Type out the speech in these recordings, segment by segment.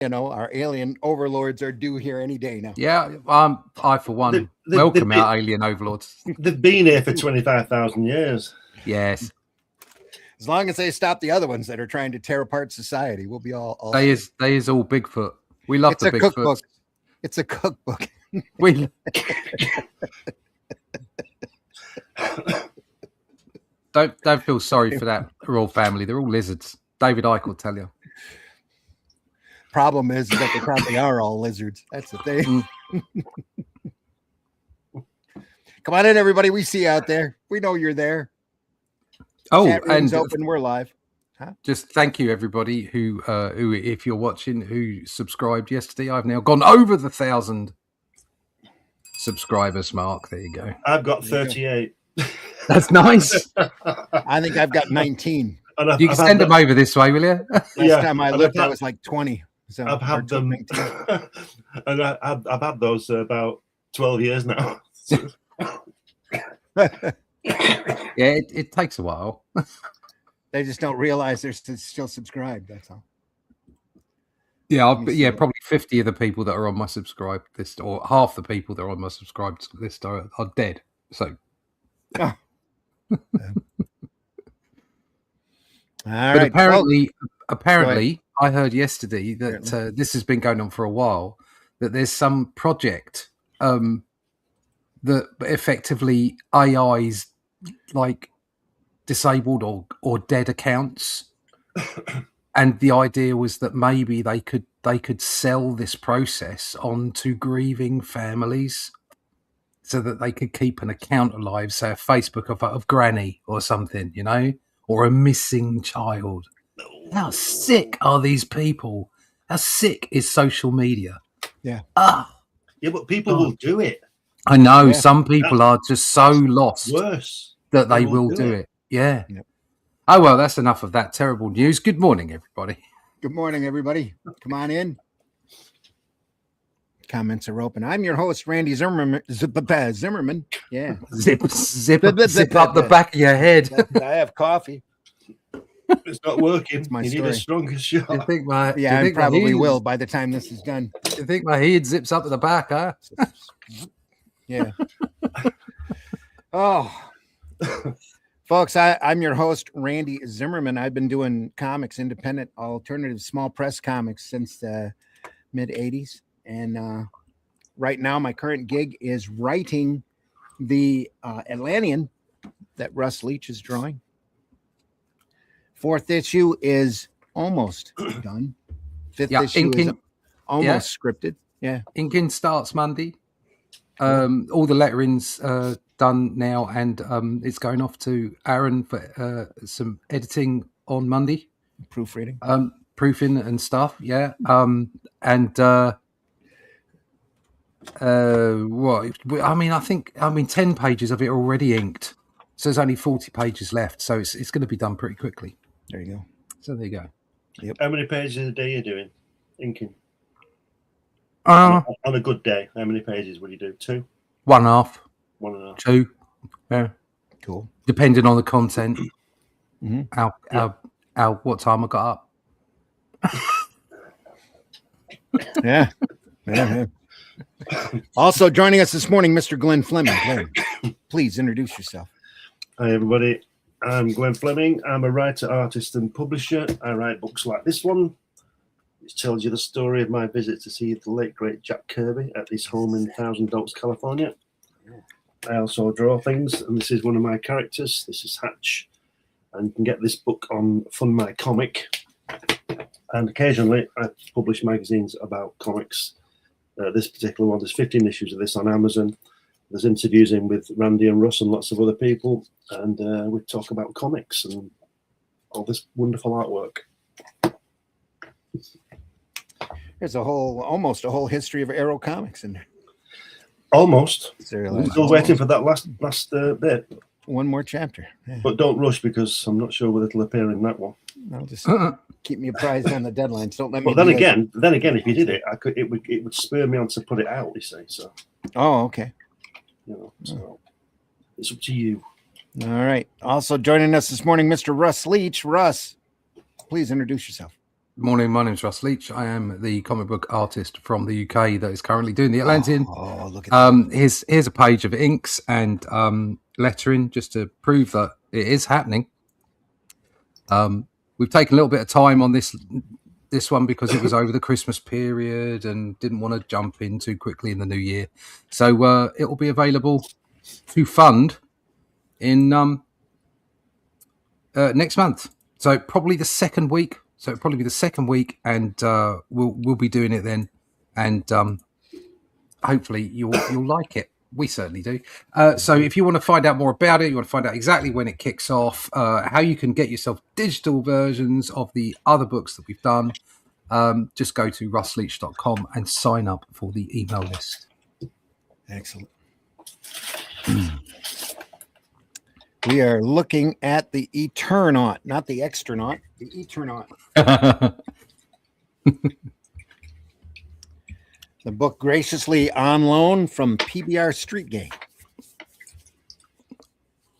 our alien overlords are due here any day now. Yeah, I for one welcome our alien overlords. They've been here for 25,000 years. Yes. As long as they stop the other ones that are trying to tear apart society, we'll be all they is all Bigfoot. We love the Bigfoot. Cookbook. It's a cookbook. We don't feel sorry for that royal family. They're all lizards. David Icke will tell you. Problem is that they probably are all lizards. That's the thing. Come on in, everybody. We see you out there. We know you're there. Oh, Chat room's and open. We're live. Just thank you, everybody who, if you're watching, who subscribed yesterday. I've now gone over the 1,000 subscribers mark. There you go. I've got 38. That's nice. I think I've got 19. You can send them over this way, will you? Last time I looked, I was like 20. So I've had them, and I've had those about 12 years now. Yeah, it takes a while. They just don't realize they're still subscribed. That's all. Yeah, probably 50 of the people that are on my subscribed list, or half the people that are on my subscribed list are dead. So, oh. But apparently, I heard yesterday that this has been going on for a while. That there's some project that effectively AI's like disabled or dead accounts, and the idea was that maybe they could sell this process on to grieving families, so that they could keep an account alive, say a Facebook of Granny or something, or a missing child. How sick are these people? How sick is social media? Yeah. Yeah, but people will do it. I know some people are just so lost that they will do it. Yeah. Yep. Oh, well, that's enough of that terrible news. Good morning, everybody. Good morning, everybody. Come on in. Comments are open. I'm your host, Randy Zimmerman. Yeah. Zip up the back of your head. I have coffee. It's not working. My you story. need a stronger shot. You think I probably will by the time this is done. You think my head zips up to the back, huh? Yeah. Oh. Folks, I'm your host, Randy Zimmerman. I've been doing comics, independent, alternative, small press comics since the mid-'80s. And right now, my current gig is writing the Atlantean that Russ Leach is drawing. 4th issue is almost done. 5th issue is almost scripted. Yeah. Inking starts Monday. All the lettering's done now, and it's going off to Aaron for some editing on Monday. Proofreading. Proofing and stuff, yeah. What? I think 10 pages of it are already inked. So there's only 40 pages left. So it's going to be done pretty quickly. There you go. So there you go. Yep. How many pages a day are you doing inking? On a good day, how many pages will you do? 2? 1.5. 1.5. 2. Yeah. Cool. Depending on the content. Mm-hmm. What time I got up. Yeah. Also joining us this morning, Mr. Glenn Fleming. Glenn, please introduce yourself. Hi, everybody. I'm Glenn Fleming. I'm a writer, artist, and publisher. I write books like this one, which tells you the story of my visit to see the late, great Jack Kirby at his home in Thousand Oaks, California. I also draw things, and this is one of my characters. This is Hatch. And you can get this book on Fun My Comic. And occasionally, I publish magazines about comics. This particular one, there's 15 issues of this on Amazon. There's interviews in with Randy and Russ and lots of other people. And we talk about comics and all this wonderful artwork. There's almost a whole history of Arrow Comics in there. Almost. I'm still waiting for that last bit. One more chapter. Yeah. But don't rush, because I'm not sure whether it'll appear in that one. I'll just keep me apprised on the deadlines. Don't let me. But then again, if you did it, it would spur me on to put it out. You say so. Oh, okay. So it's up to you. All right. Also joining us this morning, Mr. Russ Leach. Russ, please introduce yourself. Morning, my name's Russ Leach. I am the comic book artist from the UK that is currently doing the Atlantean. Oh, look at that. Here's a page of inks and lettering just to prove that it is happening. We've taken a little bit of time on this one because it was over the Christmas period and didn't want to jump in too quickly in the new year. So it will be available to fund in next month. So probably the second week. So it'll probably be the second week, and we'll be doing it then, and hopefully you'll like it. We certainly do. So if you want to find out more about it, you want to find out exactly when it kicks off, how you can get yourself digital versions of the other books that we've done, just go to russleach.com and sign up for the email list. Excellent. We are looking at the Eternaut, not the Externaut, the Eternaut. The book graciously on loan from PBR Street Gang.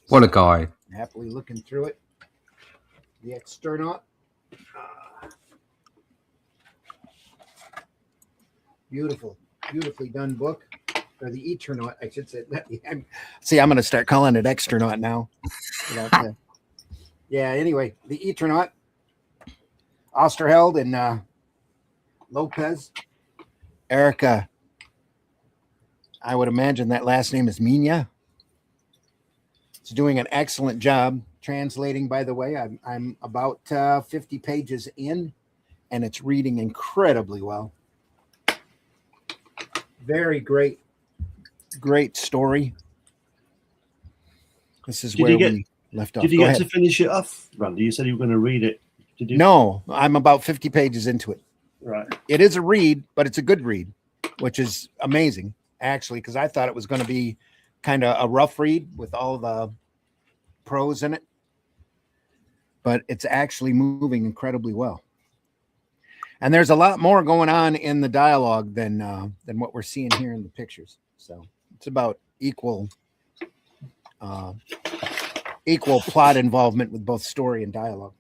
What a guy. Happily looking through it. The Externaut. Beautifully done book. Or the Eternaut, I should say. I'm going to start calling it Externaut now. Yeah, anyway, the Eternaut. Osterheld and Lopez. Erica, I would imagine that last name is Mina. It's doing an excellent job translating, by the way. I'm about 50 pages in, and it's reading incredibly well. Very great story. This is where we left off. Did you get to finish it off, Randy? You said you were going to read it. Did you? No, I'm about 50 pages into it. Right. It is a read, but it's a good read, which is amazing, actually, because I thought it was going to be kind of a rough read with all the prose in it. But it's actually moving incredibly well. And there's a lot more going on in the dialogue than what we're seeing here in the pictures. So it's about equal plot involvement with both story and dialogue.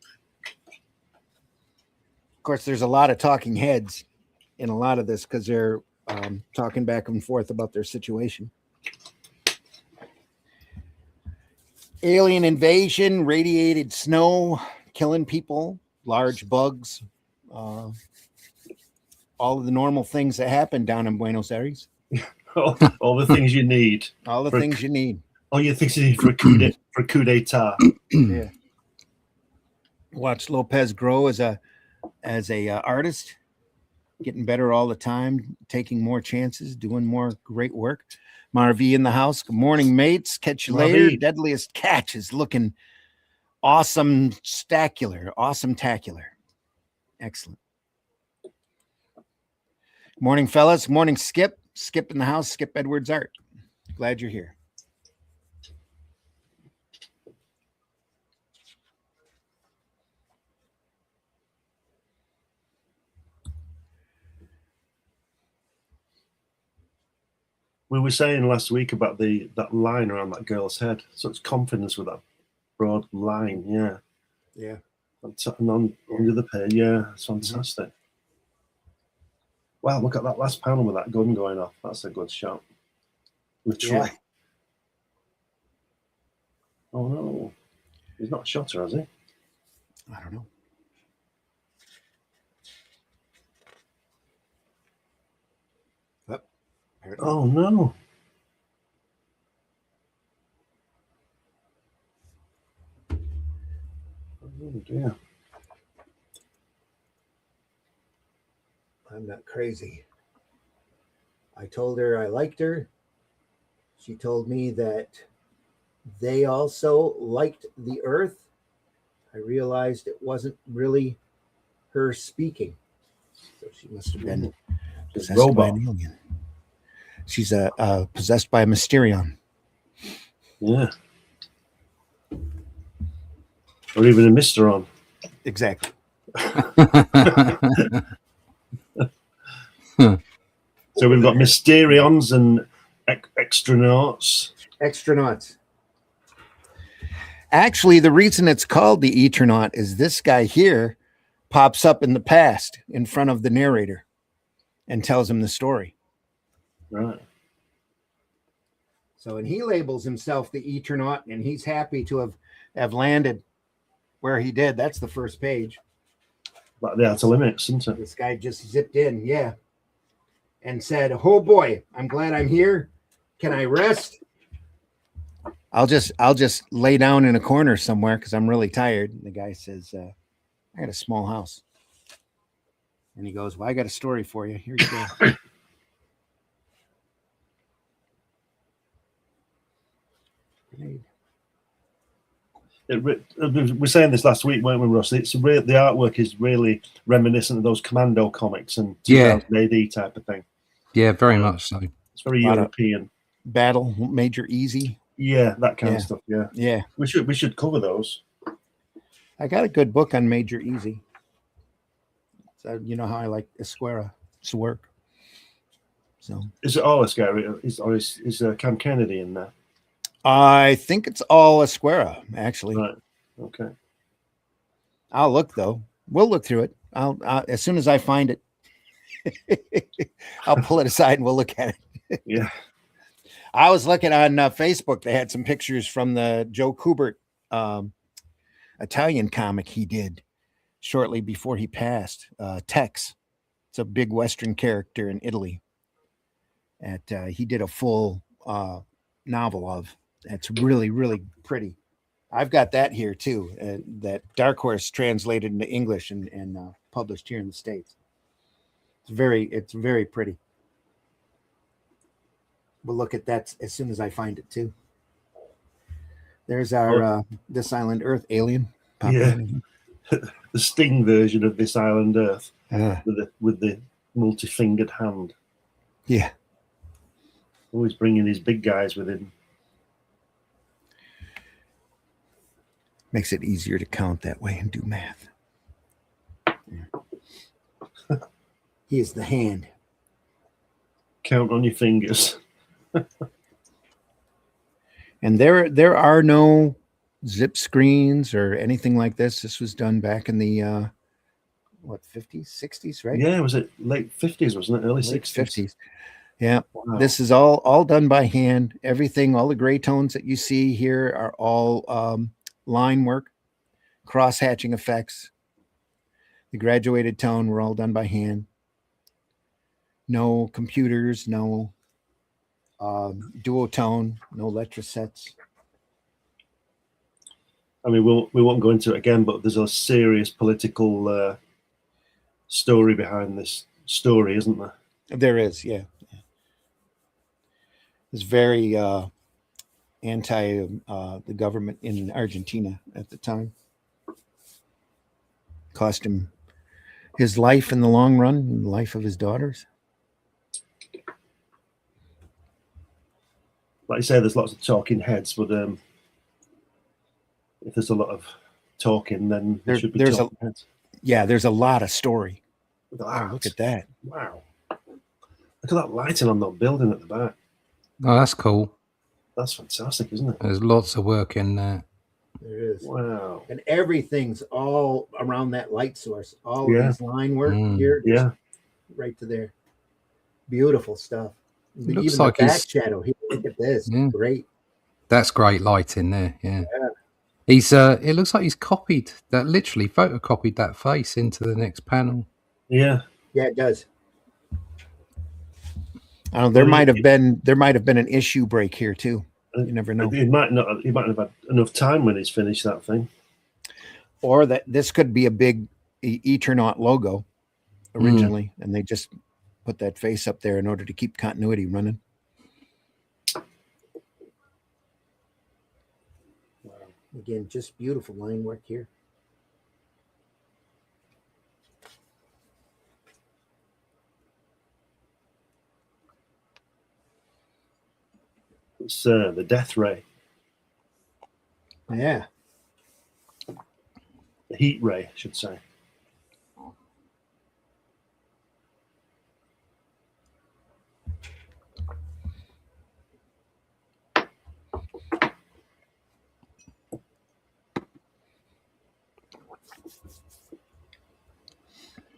Of course, there's a lot of talking heads in a lot of this because they're talking back and forth about their situation. Alien invasion, radiated snow, killing people, large bugs, all of the normal things that happen down in Buenos Aires. all the things you need. All the things you need. All your things you need for a coup d'etat. Yeah. Watch Lopez grow as a artist, getting better all the time, taking more chances, doing more great work. Marv in the house. Good morning, mates. Catch you later. Deadliest catch is looking awesome, awesome-tacular. Excellent. Morning, fellas. Morning, Skip. Skip in the house. Skip Edwards Art. Glad you're here. We were saying last week about that line around that girl's head. Such confidence with that broad line. Yeah. Yeah. And under the page. Yeah, it's fantastic. Mm-hmm. Wow, look at that last panel with that gun going off. That's a good shot. Literally. Yeah. Oh, no. He's not shot her, has he? I don't know. Oh, no. Oh, dear. I'm not crazy. I told her I liked her. She told me that they also liked the Earth. I realized it wasn't really her speaking. So she must have been possessed by an alien. She's possessed by a Mysterion. Yeah. Or even a Mysteron. Exactly. So we've got Mysterions and Extranauts. Extranauts. Actually, the reason it's called the Eternaut is this guy here pops up in the past in front of the narrator and tells him the story. Right. So, and he labels himself the Eternaut, and he's happy to have landed where he did. That's the first page. Like the Outer Limits, isn't it? This guy just zipped in, yeah, and said, "Oh boy, I'm glad I'm here. Can I rest? I'll just lay down in a corner somewhere because I'm really tired." And the guy says, "I got a small house." And he goes, "Well, I got a story for you. Here you go." We were saying this last week, weren't we, Russ? The artwork is really reminiscent of those Commando comics and 2000 AD type of thing. Yeah, very much so. It's very European. Battle, Major Easy. Yeah, that kind of stuff. Yeah, yeah. We should cover those. I got a good book on Major Easy. So you know how I like Esquera's work. So is it all Esquera? Is Cam Kennedy in there? I think it's all Esquera, actually. Right. Okay. I'll look though. We'll look through it. I'll as soon as I find it, I'll pull it aside and we'll look at it. Yeah. I was looking on Facebook. They had some pictures from the Joe Kubert Italian comic he did shortly before he passed. Tex. It's a big Western character in Italy. He did a full novel of. That's really, really pretty. I've got that here too. That Dark Horse translated into English and published here in the States. It's very pretty. We'll look at that as soon as I find it too. There's our This Island Earth alien. Yeah, the Sting version of This Island Earth with the multi-fingered hand. Yeah, always bringing these big guys with him. Makes it easier to count that way and do math. Yeah. He is the hand. Count on your fingers. And there are no zip screens or anything like this. This was done back in the 50s, 60s, right? Yeah, was it late 50s, wasn't it? Early late 60s. 50s. Yeah. Wow. This is all done by hand. Everything, all the gray tones that you see here are all line work, cross hatching effects. The graduated tone were all done by hand. No computers, no duotone, no letrasets. I mean, we won't go into it again, but there's a serious political story behind this story, isn't there? There is, yeah. It's very anti the government in Argentina at the time. Cost him his life in the long run, and the life of his daughters. Like you say, there's lots of talking heads, but if there's a lot of talking, then there should be talking heads. Yeah, there's a lot of story. Wow, look at that. Wow. Look at that lighting on that building at the back. Oh, that's cool. That's fantastic, isn't it? There's lots of work in there. There is. Wow. And everything's all around that light source. All of this line work here. Yeah. Right to there. Beautiful stuff. Looks even like the back shadow. Look at this. Yeah. Great. That's great lighting there. Yeah. He's it looks like he's copied that, literally photocopied that face into the next panel. Yeah. Yeah, it does. I don't know, there might have been an issue break here too. You never know. He might have had enough time when he's finished that thing. Or that this could be a big Eternaut logo originally, and they just put that face up there in order to keep continuity running. Wow. Again, just beautiful line work here. It's the death ray. Yeah. The heat ray, I should say.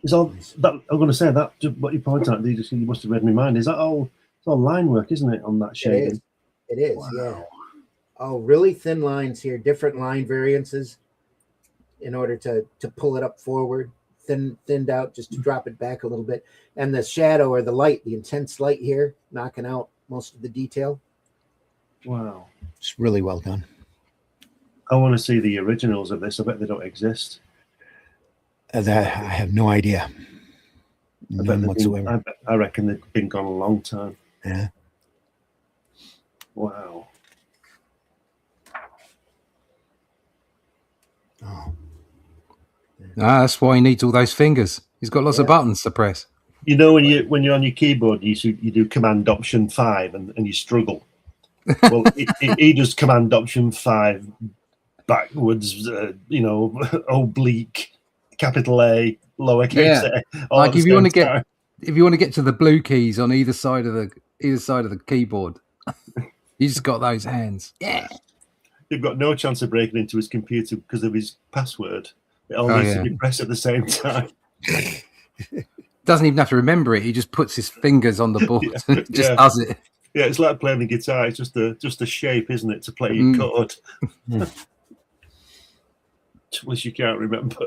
Is all that I'm going to say that what you point out? You must have read my mind. Is that all? It's all line work, isn't it? On that shading. It is. Wow. Yeah. Oh, really thin lines here, different line variances in order to pull it up forward, thinned out just to drop it back a little bit. And the shadow or the light, the intense light here, knocking out most of the detail. Wow. It's really well done. I want to see the originals of this. I bet they don't exist. I have no idea. None whatsoever. I reckon they've been gone a long time. Yeah. Wow. Oh. That's why he needs all those fingers. He's got lots of buttons to press. You know, when you're on your keyboard, you do Command Option 5 and you struggle. Well, he does Command Option 5 backwards. Oblique, capital A, lowercase a. Like if you want to get to the blue keys on either side of the keyboard, you just got those hands. Yeah. You've got no chance of breaking into his computer because of his password. It all needs to be pressed at the same time. Doesn't even have to remember it. He just puts his fingers on the board and just does it. Yeah, it's like playing the guitar. It's just a shape, isn't it, to play your chord? Which you can't remember.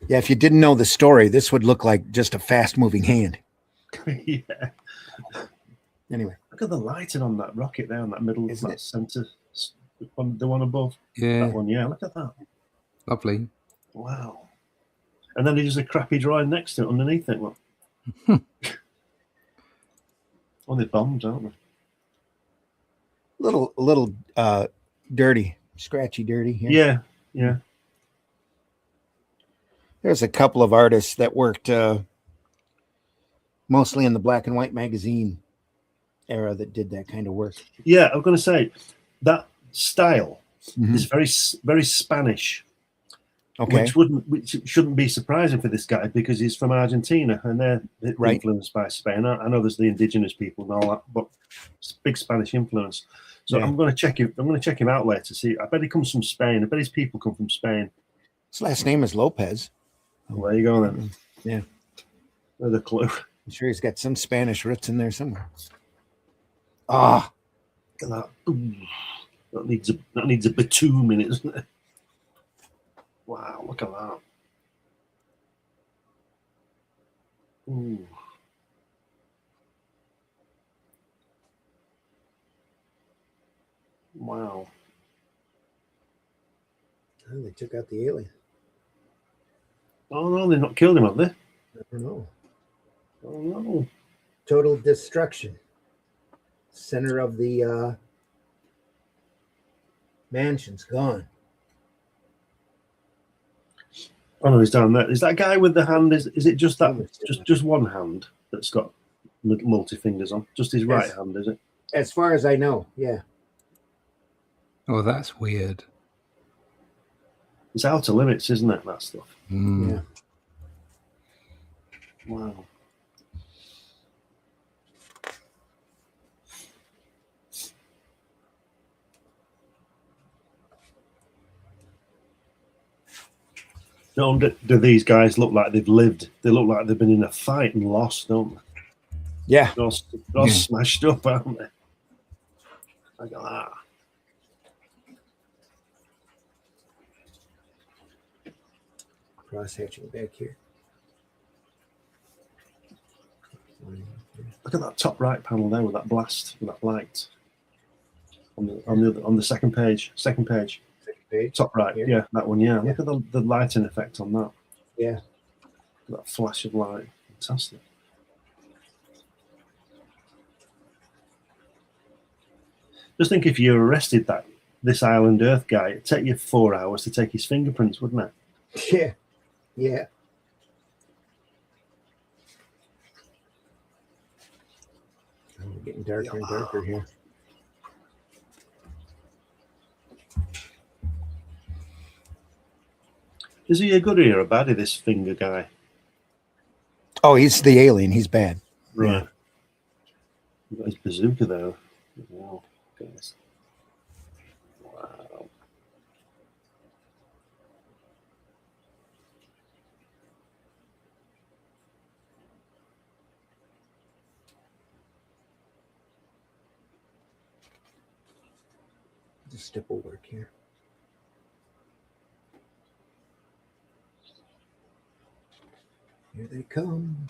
Yeah, if you didn't know the story, this would look like just a fast-moving hand. Yeah. Anyway. Look at the lighting on that rocket there in that middle, that center, the one above. Yeah. That one, yeah. Look at that. Lovely. Wow. And then there's a crappy drawing next to it, underneath it. Look. Oh, they're bombed, aren't they? Little dirty, scratchy, dirty. Yeah. Yeah. There's a couple of artists that worked mostly in the black and white magazine era that did that kind of work. Yeah, I'm going to say that style is very, very Spanish. Okay. Which shouldn't be surprising for this guy because he's from Argentina and they're influenced by Spain. I know there's the indigenous people and all that, but it's big Spanish influence. So I'm going to check him. I'm going to check him out later to see. I bet he comes from Spain. I bet his people come from Spain. His last name is Lopez. Well, there you go then. Yeah. There's a clue. I'm sure he's got some Spanish roots in there somewhere. Ah, look at that. Ooh. That needs a bitumen in it, doesn't it? Wow, look at that. Ooh. Wow. Oh, they took out the alien. Oh no, they've not killed him, have they? I don't know. Oh no. Total destruction. Center of the mansion's gone. Oh no, he's down there. Is that guy with the hand? Is it just that? Just one hand that's got multi fingers on? Just his right hand, is it? As far as I know, yeah. Oh, that's weird. It's outer limits, isn't it? That stuff. Yeah. Wow. Do these guys look like they've lived? They look like they've been in a fight and lost, don't they? Yeah. They're all smashed up, aren't they? Look at that. Cross hatching back here. Look at that top right panel there with that blast, with that light. On the second page. Second page. Top right, yeah, that one, yeah. Look at the lighting effect on that. Yeah. That flash of light. Fantastic. Just think if you arrested this Island Earth guy, it'd take you 4 hours to take his fingerprints, wouldn't it? Yeah. Yeah. Oh, we're getting darker and darker here. Is he a goodie or a baddie, this finger guy? Oh, he's the alien. He's bad. Right. He's got his bazooka there. Wow. Goodness. Wow. The stipple work here. Here they come.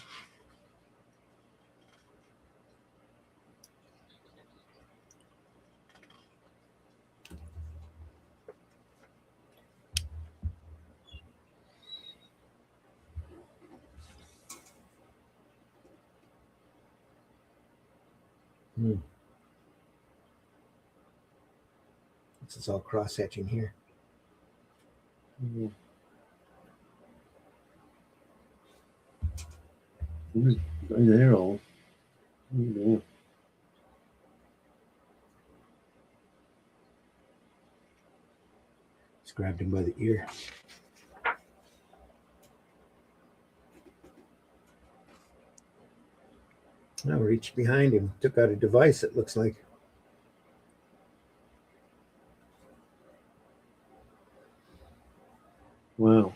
This is all cross hatching here. They're all. Oh, Just grabbed him by the ear. I reached behind him, took out a device, it looks like. wow.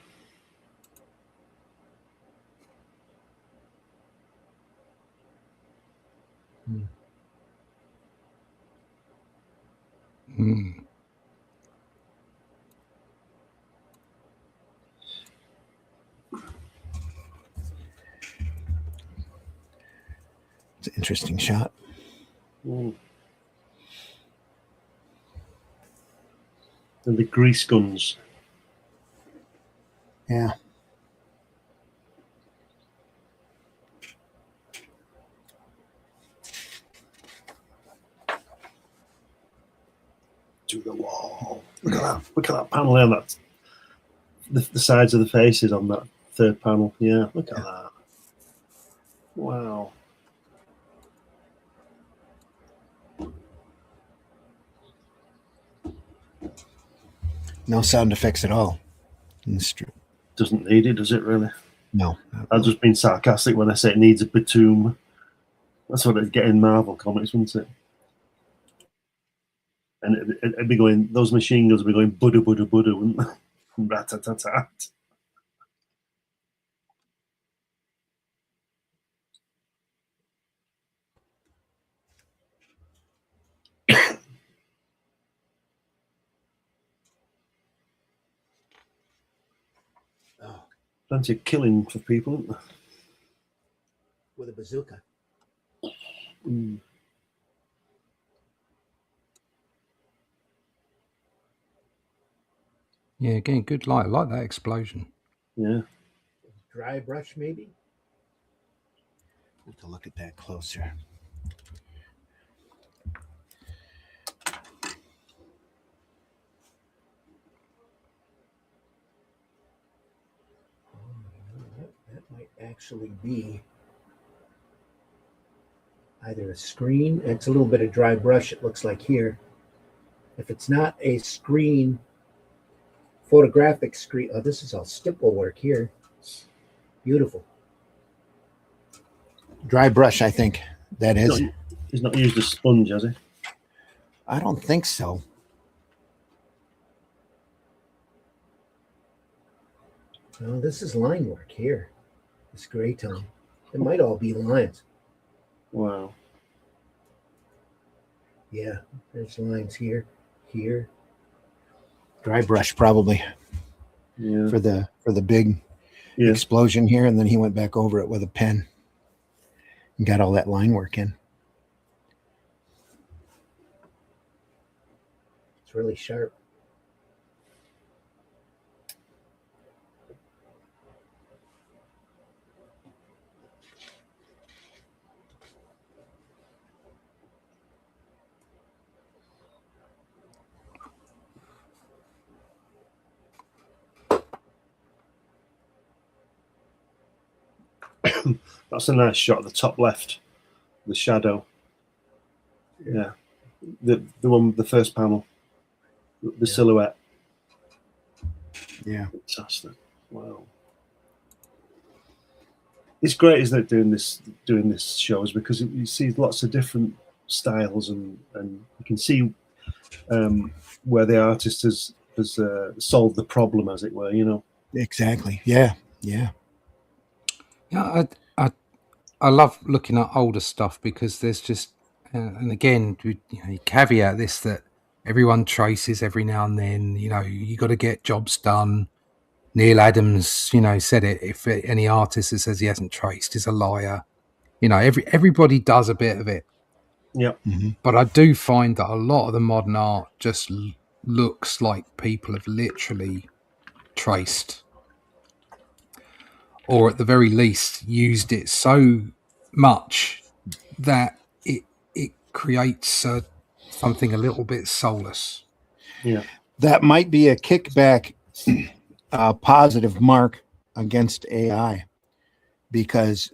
It's an interesting shot. And the grease guns. Yeah. To the wall. Look at that. Look at that panel there. That's the sides of the faces on that third panel. Yeah, look at that. Wow. No sound effects at all in the strip. Doesn't need it, does it really? No. I've just been sarcastic when I say it needs a batoom. That's what it'd get in Marvel comics, wouldn't it? And it'd be going, those machine guns would be going Buddha, Buddha, Buddha, wouldn't they? Rat-a-tat-tat. Plenty of killing for people, isn't there? With a bazooka. Yeah, again, good light. I like that explosion. Yeah. Dry brush, maybe? Have to look at that closer. That might actually be either a screen. It's a little bit of dry brush, it looks like here. If it's not a screen, photographic screen. Oh, this is all stipple work here. Beautiful. Dry brush, I think that is. He's not used a sponge, has he? I don't think so. No, this is line work here. This gray tone. It might all be lines. Wow. Yeah, there's lines here, here. Dry brush probably. Yeah. For the big explosion here, and then he went back over it with a pen and got all that line work in. It's really sharp. That's a nice shot at the top left, the shadow. Yeah, the one, the first panel, the silhouette. Yeah, fantastic. Wow, it's great, isn't it? Doing this shows, because you see lots of different styles, and you can see where the artist has solved the problem, as it were. You know. Exactly. Yeah. Yeah. Yeah, I love looking at older stuff, because there's just, and again, you caveat this, that Everyone traces every now and then. You got to get jobs done. Neil Adams, said it. If any artist that says he hasn't traced is a liar. Everybody does a bit of it. Yeah. Mm-hmm. But I do find that a lot of the modern art just looks like people have literally traced, or at the very least used it so much that it creates something a little bit soulless. Yeah. That might be a kickback, positive mark against AI, because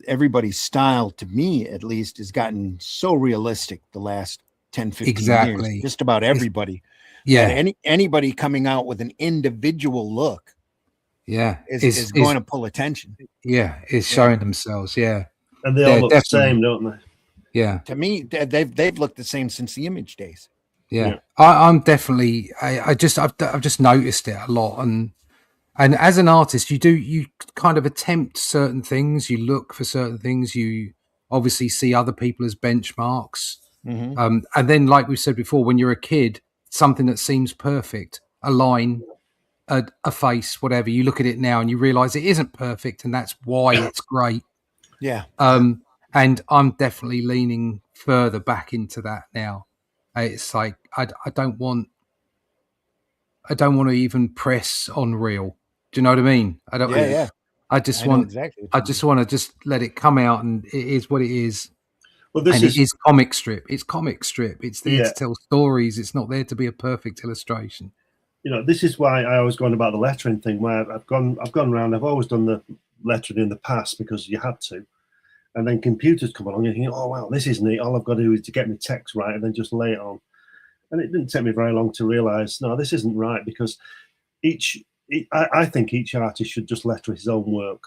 everybody's style, to me at least, has gotten so realistic the last 10, 15 years. Just about everybody. Yeah. Anybody coming out with an individual look is going to pull attention. Yeah, is showing themselves. Yeah. And they all look the same, don't they? Yeah. To me, they've looked the same since the Image days. Yeah. I'm definitely I've just noticed it a lot, and as an artist you kind of attempt certain things, you look for certain things, you obviously see other people as benchmarks. Mm-hmm. And then, like we said before, when you're a kid, something that seems perfect, a line, a face, whatever, you look at it now and you realize it isn't perfect, and that's why it's great. Yeah. And I'm definitely leaning further back into that now. It's like I don't want to even press on real. Do you know what I mean? I don't. Yeah. I just want exactly I just want to just let it come out, and it is what it is. Well, it is comic strip. It's comic strip. It's there to tell stories. It's not there to be a perfect illustration. This is why I always go on about the lettering thing. Where I've gone around. I've always done the lettering in the past because you had to, and then computers come along and you think, oh wow, this is neat. All I've got to do is to get my text right and then just lay it on. And it didn't take me very long to realize, no, this isn't right, because I think each artist should just letter his own work,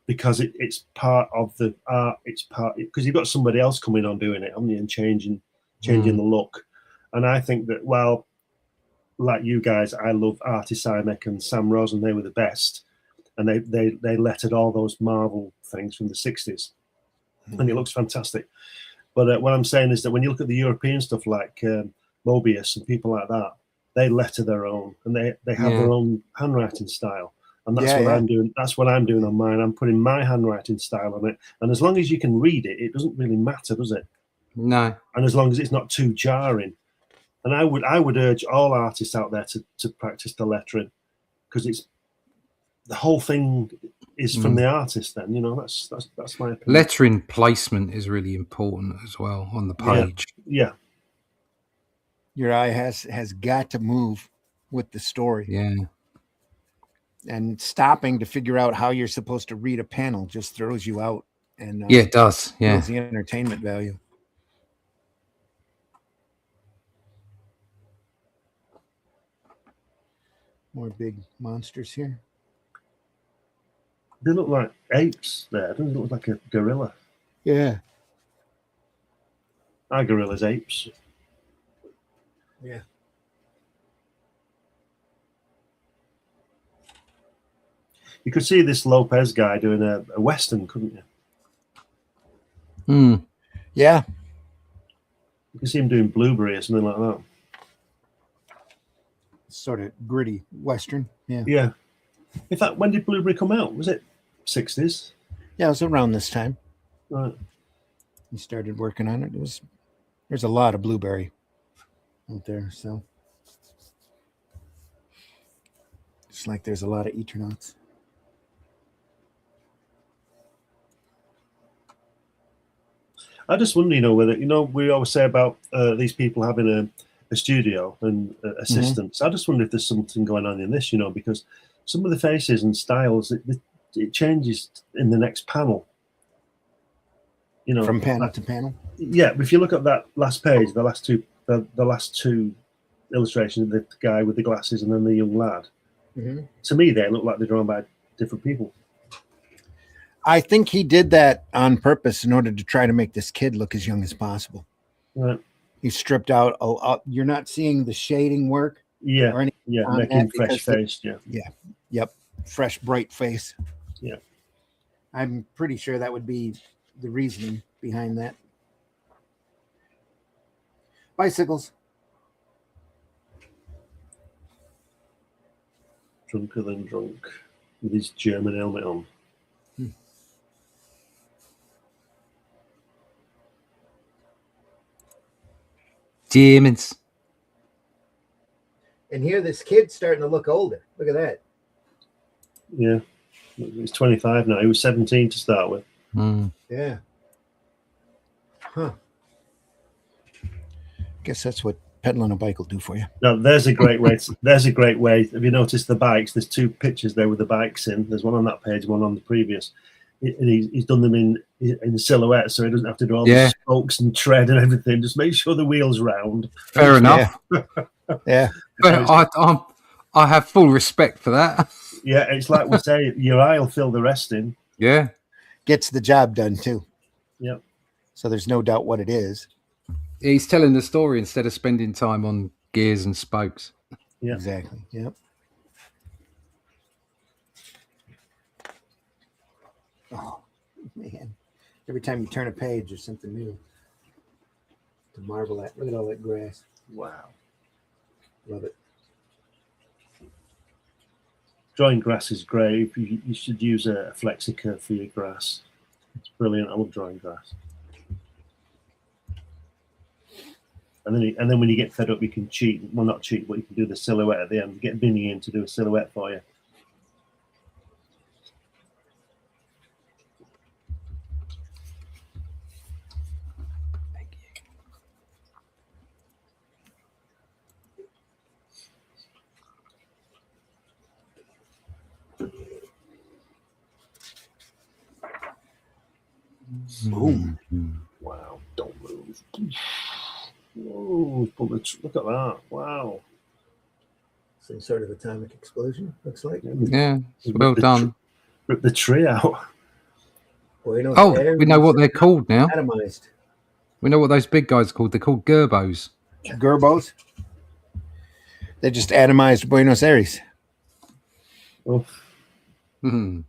because it's part of the art. It's part, because you've got somebody else coming on doing it, haven't you, and changing the look. And I think that, well, like you guys, I love Artie Simek and Sam Rosen. They were the best, and they lettered all those Marvel things from the 60s, and it looks fantastic. But what I'm saying is that when you look at the European stuff like Mobius and people like that, they letter their own, and they have their own handwriting style. And that's what I'm doing. That's what I'm doing on mine. I'm putting my handwriting style on it. And as long as you can read it, it doesn't really matter, does it? No. And as long as it's not too jarring. And I would urge all artists out there to practice the lettering, because it's the whole thing is from the artist. Then that's my opinion. Lettering placement is really important as well on the page. Yeah. Your eye has got to move with the story. Yeah. And stopping to figure out how you're supposed to read a panel just throws you out. And it does. Yeah. Kills the entertainment value. More big monsters here. They look like apes there. Doesn't it look like a gorilla? Yeah. Our gorillas apes. Yeah. You could see this Lopez guy doing a Western, couldn't you? Yeah. You could see him doing Blueberry or something like that. Sort of gritty Western. Yeah. Yeah. In fact, when did Blueberry come out? Was it 60s? Yeah, it was around this time. Right. He started working on it. There's a lot of Blueberry out there, so just like there's a lot of Eternauts. I just wonder, whether we always say about these people having a studio and assistants. I just wonder if there's something going on in this, because some of the faces and styles it changes in the next panel. From panel to panel. Yeah, if you look at that last page, the last two illustrations, the guy with the glasses and then the young lad. To me, they look like they're drawn by different people. I think he did that on purpose in order to try to make this kid look as young as possible. Right. He stripped out. You're not seeing the shading work. Yeah. Or making fresh face. Yeah. Yep. Fresh, bright face. Yeah. I'm pretty sure that would be the reasoning behind that. Bicycles. Drunker than drunk with his German helmet on. Germans. And here, this kid's starting to look older. Look at that. Yeah. He's 25 now. He was 17 to start with. Yeah. Huh. Guess that's what pedaling a bike will do for you. Now, there's a great way. There's a great way. Have you noticed the bikes? There's two pictures there with the bikes in. There's one on that page, one on the previous. And he's done them in silhouette, so he doesn't have to do all the spokes and tread and everything. Just make sure the wheel's round. Fair enough. Yeah. But I have full respect for that. Yeah, it's like we say, your eye will fill the rest in. Yeah. Gets the job done too. Yeah. So there's no doubt what it is. He's telling the story instead of spending time on gears and spokes. Yeah. Exactly. Yep. Oh, man. Every time you turn a page, there's something new to marvel at. Look at all that grass. Wow. Love it. Drawing grass is great. You should use a flexicurve for your grass. It's brilliant. I love drawing grass. And then when you get fed up, you can cheat. Well, not cheat, but you can do the silhouette at the end. Get Vinny in to do a silhouette for you. Boom. Wow. Don't move. Whoa, look at that. Wow. Some sort of atomic explosion, looks like. Yeah, well done. Rip the tree out. Buenos Oh, Aires we know what they're called now. atomized. We know what those big guys are called. They're called gerbos. Gerbos. They just atomized Buenos Aires. Oh. Mhm.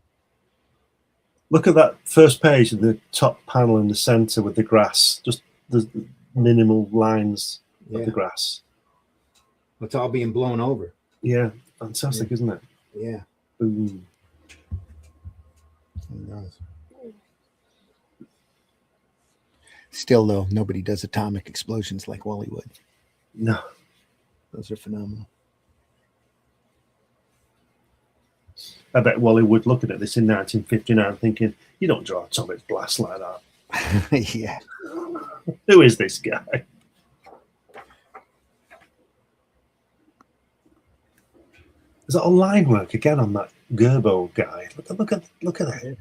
Look at that first page in the top panel in the center with the grass. Just the minimal lines of the grass. It's all being blown over. Yeah, fantastic, isn't it? Yeah. Boom. Still, though, nobody does atomic explosions like Wally would. No. Those are phenomenal. I bet Wally would looking at this in 1959 thinking, you don't draw atomic blast like that. Yeah. Who is this guy? There's a line work again on that Gerbo guy. Look at that.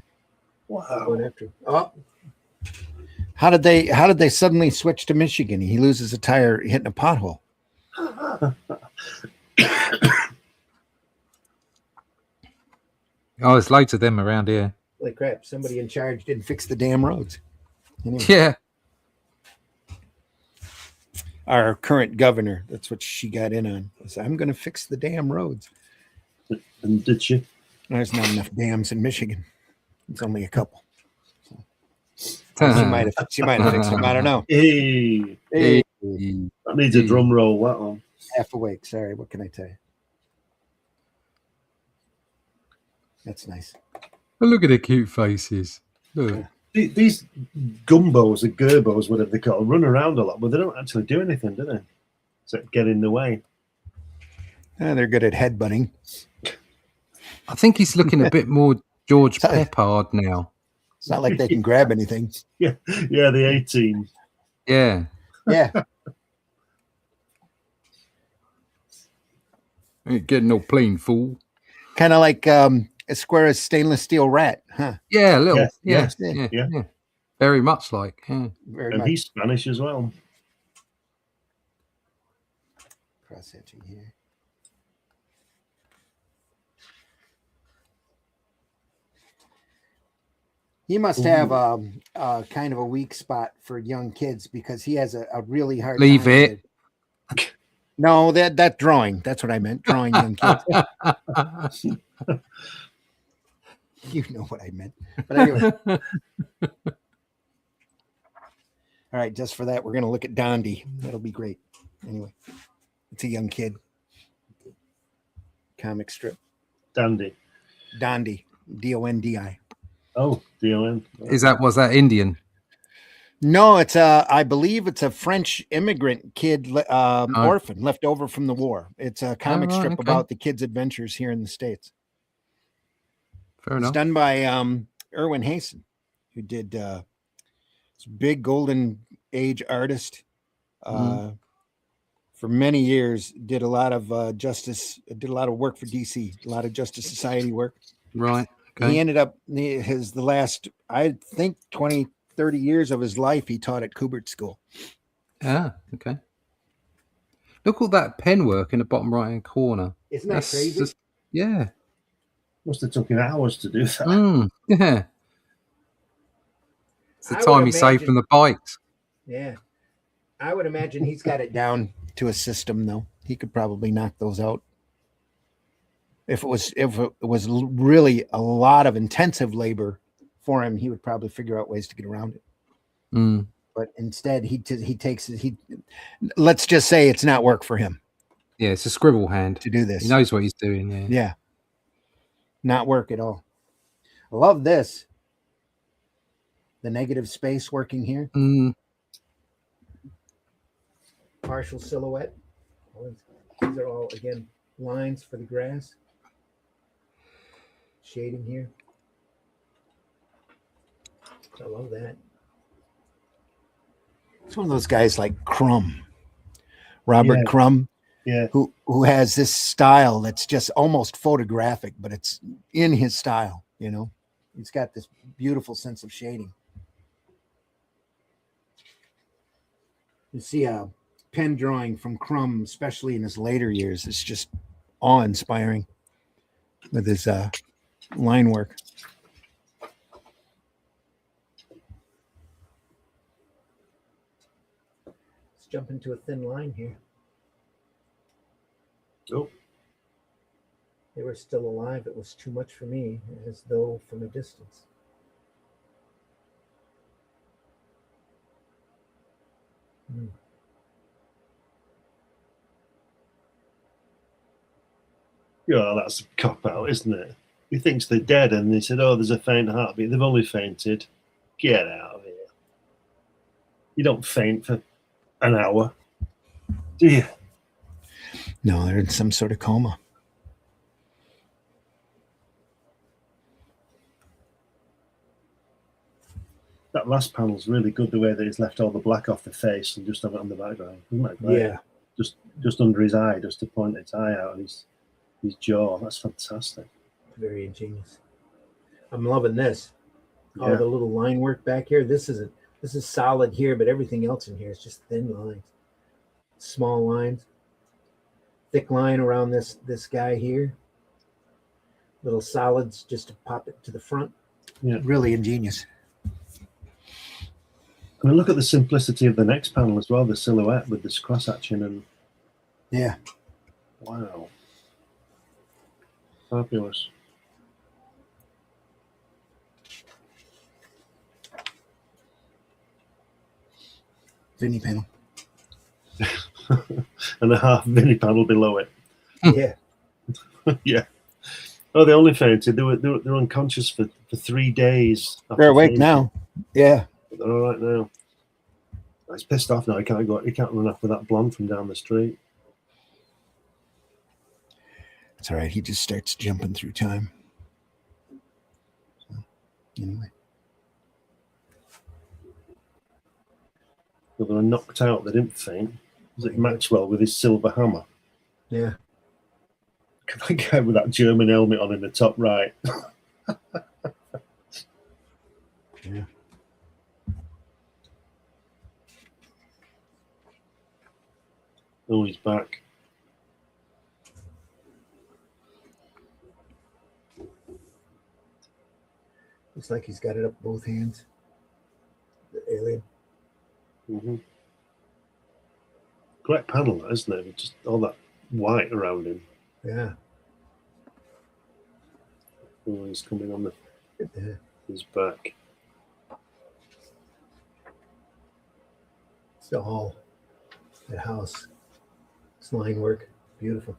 Wow. Oh. How did they suddenly switch to Michigan? He loses a tire hitting a pothole. Oh, there's loads of them around here. Holy crap, somebody in charge didn't fix the damn roads. Anyway. Yeah. Our current governor, that's what she got in on. Was, I'm going to fix the damn roads. And did she? There's not enough dams in Michigan. It's only a couple. Uh-huh. She might have fixed them. I don't know. Hey. Hey. That needs a drum roll, that one. Half awake. Sorry, what can I tell you? That's nice. Oh, look at the cute faces. Look. These gumbos or gerbos, whatever they call them, run around a lot, but they don't actually do anything, do they? Except get in the way. They're good at headbutting. I think he's looking a bit more George Peppard now. It's not like they can grab anything. Yeah, the 18. Yeah. Yeah. Ain't getting no plain fool. Kind of like as square as stainless steel rat, huh? Yeah, a little. Yes, Yeah. Very much like. Yeah. Very And much. he's Spanish as well. Cross-hatching here. He must have kind of a weak spot for young kids because he has a really hard Leave time it. No, that drawing. That's what I meant. Drawing young kids. You know what I meant. But anyway. All right, just for that, we're going to look at Dondi. That'll be great. Anyway, it's a young kid. Comic strip. Dandy. Dondi. Dondi. Oh, D-O-N. Was that Indian? No, it's I believe it's a French immigrant kid, orphan left over from the war. It's a comic strip about the kid's adventures here in the States. Fair enough. It's done by Erwin Hasen, who did this big golden age artist. For many years, did a lot of did a lot of work for DC, a lot of Justice Society work. Right. Okay. He ended up the last, I think, 20, 30 years of his life, he taught at Kubert School. Ah, okay. Look at that pen work in the bottom right-hand corner. Isn't that crazy? Yeah. Must have taken hours to do that. Yeah. It's the time he saved from the bikes. Yeah. I would imagine he's got it down to a system, though. He could probably knock those out. If it was really a lot of intensive labor for him, he would probably figure out ways to get around it. But instead, let's just say it's not work for him. Yeah, it's a scribble hand to do this. He knows what he's doing. Yeah. Not work at all. I love this. The negative space working here. Partial silhouette. These are all, again, lines for the grass. Shading here. I love that. It's one of those guys like Crumb, Robert Crumb, who has this style that's just almost photographic, but it's in his style, you know. He's got this beautiful sense of shading. You see a pen drawing from Crumb, especially in his later years. It's just awe-inspiring with his line work. Let's jump into a thin line here. Oh. They were still alive. It was too much for me, as though from a distance. Yeah, that's a cop-out, isn't it? He thinks they're dead, and they said, oh, there's a faint heartbeat. They've only fainted. Get out of here. You don't faint for an hour, do you? No, they're in some sort of coma. That last panel's really good, the way that he's left all the black off the face and just have it on the background. Isn't that great? Yeah. Just under his eye, just to point its eye out, and his jaw. That's fantastic. Very ingenious. I'm loving this. Oh, the little line work back here. This is solid here, but everything else in here is just thin lines. Small lines. Thick line around this guy here. Little solids just to pop it to the front. Yeah. Really ingenious. I mean, look at the simplicity of the next panel as well, the silhouette with this cross hatching and wow. Fabulous. Vinny panel. And a half Vinny panel below it. Yeah. Yeah. Oh, they only fainted. They're unconscious for 3 days. They're awake now. Yeah. They're all right now. He's pissed off now. He can't run after that blonde from down the street. It's all right. He just starts jumping through time. So, anyway. Well, they were knocked out. They didn't faint. Was it Maxwell with his silver hammer? Yeah. Look at that guy with that German helmet on in the top right. Yeah. Oh, he's back. Looks like he's got it up both hands. The alien. Mm-hmm. Great panel, isn't it? Just all that white around him. Yeah. Oh, he's coming on his back. the hall, that house. It's line work, beautiful.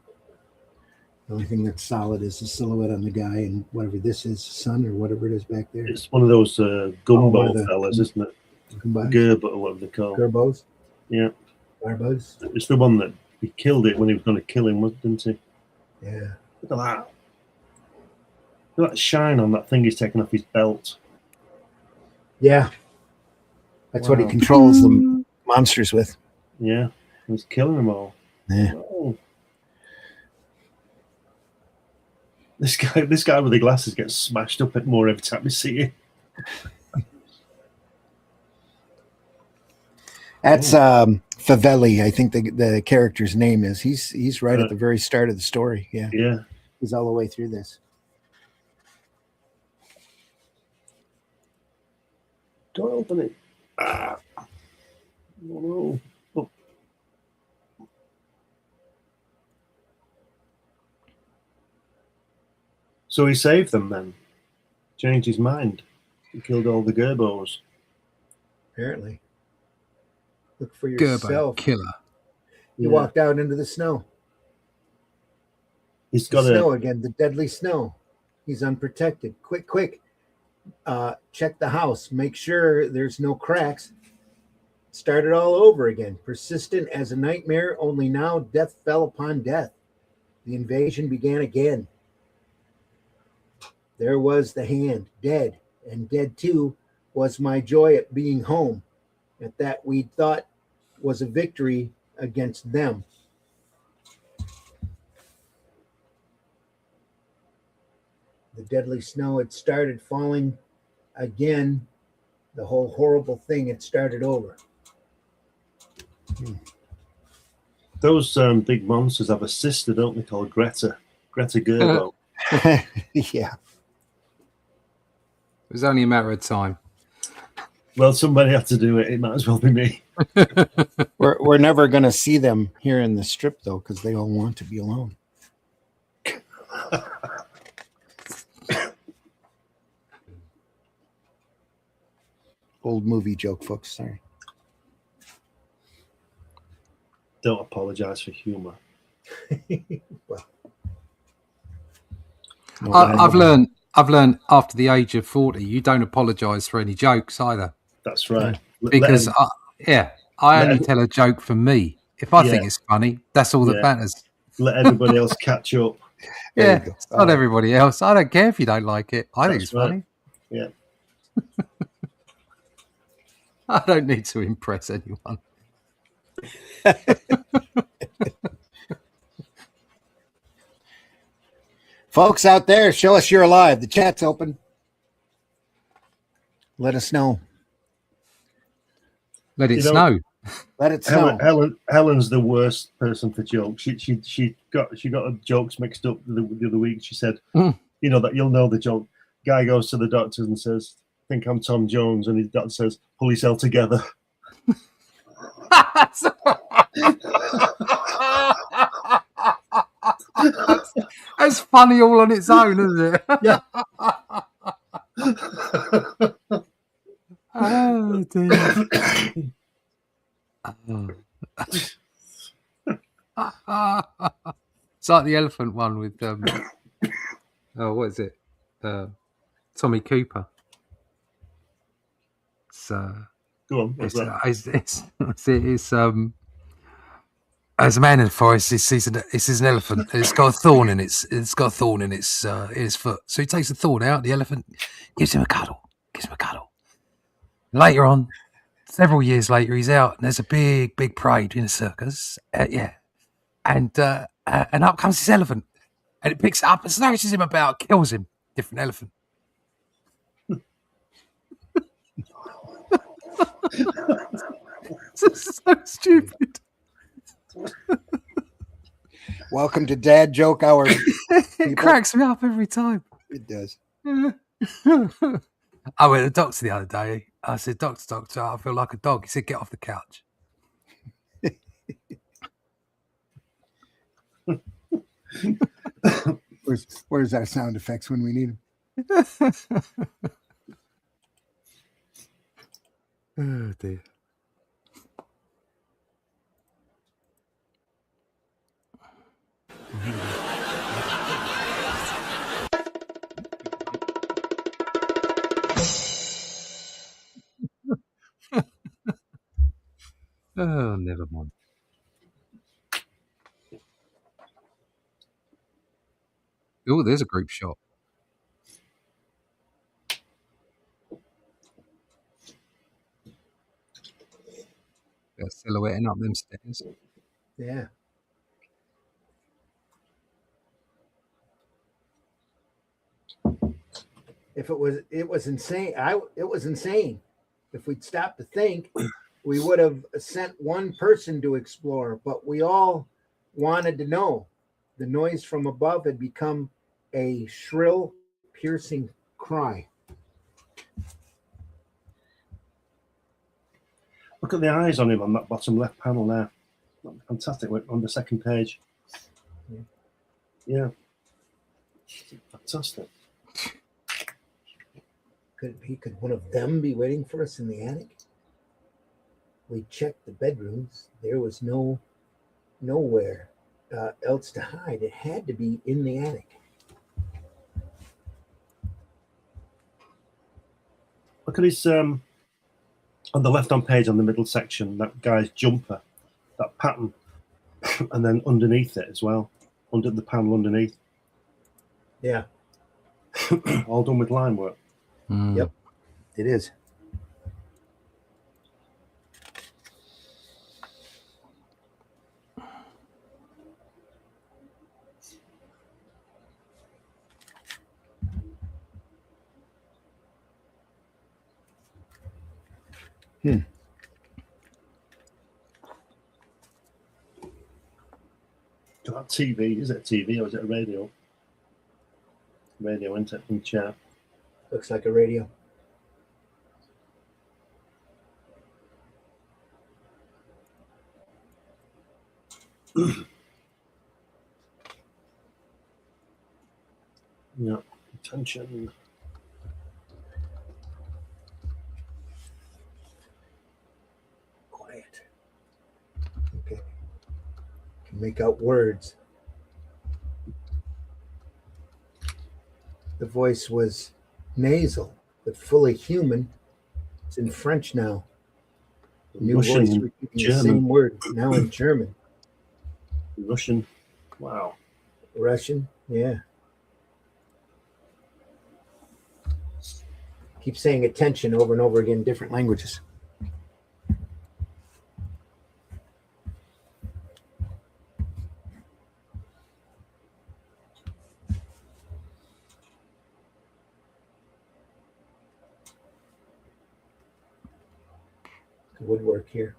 The only thing that's solid is the silhouette on the guy and whatever this is, sun or whatever it is back there. It's one of those gumbo fellas, isn't it? Gerbo or whatever they call. Gerbos? Yeah. Garbos? It's the one that he killed it when he was going to kill him, didn't he? Yeah. Look at that. Look at that shine on that thing he's taken off his belt. Yeah. That's what he controls the monsters with. Yeah. He's killing them all. Yeah. Oh. This guy with the glasses gets smashed up more every time we see him. That's Favelli, I think the character's name is. He's right at the very start of the story. Yeah. Yeah. He's all the way through this. Don't open it. Ah. Oh, no. Oh. So he saved them then. Changed his mind. He killed all the Gerbos. Apparently. Look for yourself. Gerbo killer. He walked out into the snow. He's got snow again, the deadly snow. He's unprotected. Quick. Check the house. Make sure there's no cracks. Start it all over again. Persistent as a nightmare, only now death fell upon death. The invasion began again. There was the hand, dead, and dead too was my joy at being home, at that we thought was a victory against them. The deadly snow had started falling again. The whole horrible thing had started over. Those big monsters have a sister, don't they, called Greta Gerbo. Yeah. It was only a matter of time. Well, somebody had to do it. It might as well be me. We're never going to see them here in the strip, though, because they all want to be alone. Old movie joke, folks. Sorry. Don't apologize for humor. Well, I've learned after the age of 40, you don't apologize for any jokes either. That's right. Because I only tell a joke for me. If I think it's funny, that's all that matters. Let everybody else catch up. Yeah, it's not everybody else. I don't care if you don't like it. I think it's funny. Yeah. I don't need to impress anyone. Folks out there, show us you're alive. The chat's open. Let us know. Let it snow. Let it snow. Helen's the worst person for jokes. She got her jokes mixed up the other week. She said, you know that you'll know the joke. Guy goes to the doctor and says, "I think I'm Tom Jones," and his doctor says, "Pull yourself together." That's funny all on its own, isn't it? Yeah. Oh dear. It's like the elephant one with what is it? Tommy Cooper. Go on. What's that? As a man in the forest, he sees an elephant. And it's got a thorn in its foot. So he takes the thorn out. The elephant gives him a cuddle. Later on, several years later, he's out and there's a big parade in a circus. And up comes this elephant, and it picks it up and snatches him about, kills him. Different elephant. It's so stupid. Welcome to Dad Joke Hour. It cracks me up every time. It does. I went to the doctor the other day. I said, Doctor, I feel like a dog. He said, get off the couch. Where's our sound effects when we need them? Oh, dear. Oh, never mind. Oh, there's a group shot. They're silhouetting up them stairs. Yeah. It was insane. It was insane. If we'd stopped to think, we would have sent one person to explore, but we all wanted to know. The noise from above had become a shrill, piercing cry. Look at the eyes on him on that bottom left panel there. Fantastic on the second page. Yeah. Fantastic. Could one of them be waiting for us in the attic? We checked the bedrooms. There was nowhere else to hide. It had to be in the attic. Look at his on the left-hand page on the middle section, that guy's jumper, that pattern, and then underneath it as well, under the panel underneath. Yeah. All done with line work. Yep, it is. That TV, is it a TV or is it a radio? Radio, isn't it? In the chair. Looks like a radio. Yeah, attention. Quiet. Okay. Can make out words. The voice was nasal, but fully human. It's in French now. New Russian, voice repeating German. the same word, now in German. Russian. Wow. Russian, yeah. Keep saying attention over and over again in different languages. Woodwork here.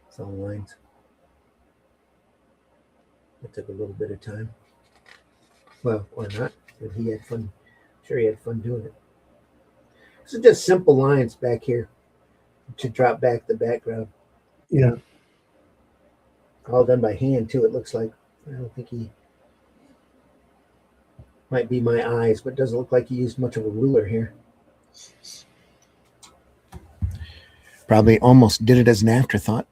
It's all lines. It took a little bit of time. Well, or not. But he had fun. Sure, he had fun doing it. So just simple lines back here to drop back the background. Yeah. All done by hand too. It looks like. I don't think he might be my eyes, but it doesn't look like he used much of a ruler here. Probably almost did it as an afterthought.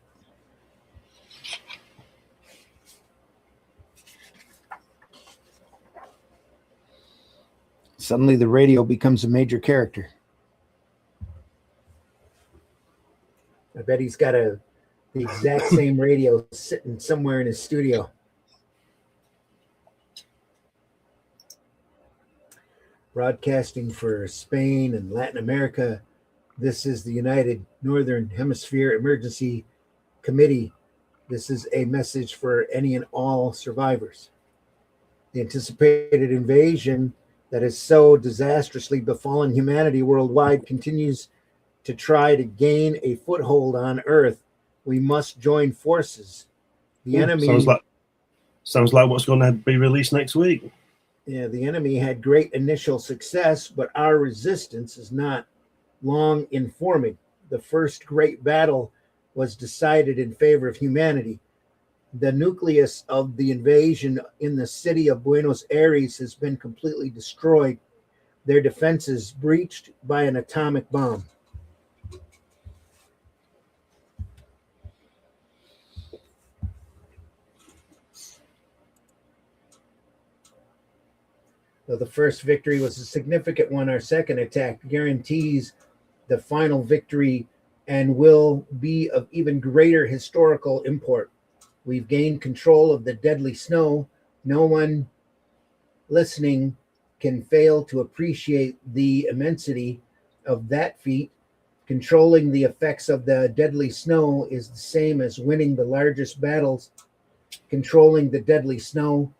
Suddenly the radio becomes a major character. I bet he's got the exact same radio sitting somewhere in his studio. Broadcasting for Spain and Latin America. This is the United Northern Hemisphere Emergency Committee. This is a message for any and all survivors. The anticipated invasion that has so disastrously befallen humanity worldwide continues to try to gain a foothold on Earth. We must join forces. The enemy sounds like what's going to be released next week. Yeah, the enemy had great initial success, but our resistance is not long in forming. The first great battle was decided in favor of humanity. The nucleus of the invasion in the city of Buenos Aires has been completely destroyed. Their defenses breached by an atomic bomb. Though the first victory was a significant one, our second attack guarantees the final victory and will be of even greater historical import. We've gained control of the deadly snow. No one listening can fail to appreciate the immensity of that feat. Controlling the effects of the deadly snow is the same as winning the largest battles. Controlling the deadly snow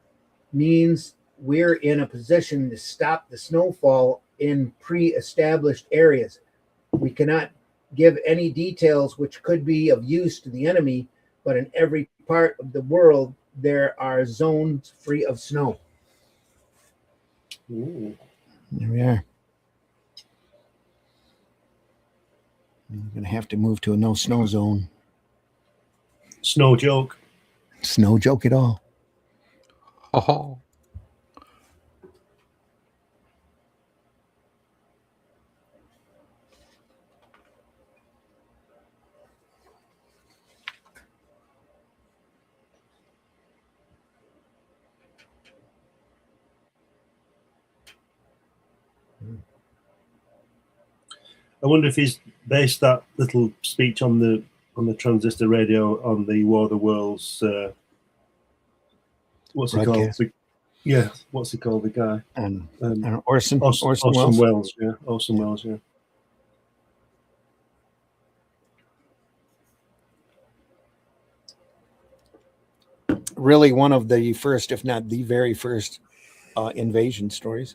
means we're in a position to stop the snowfall in pre-established areas. We cannot give any details which could be of use to the enemy, but in every part of the world there are zones free of snow. Ooh. There we are. We're going to have to move to a no snow zone. Snow joke. Snow joke at all. Oh. I wonder if he's based that little speech on the transistor radio on the War of the Worlds. What's it called? Yeah, what's he called? The guy. Orson Welles. Yeah, Orson Welles. Yeah. Really, one of the first, if not the very first, invasion stories.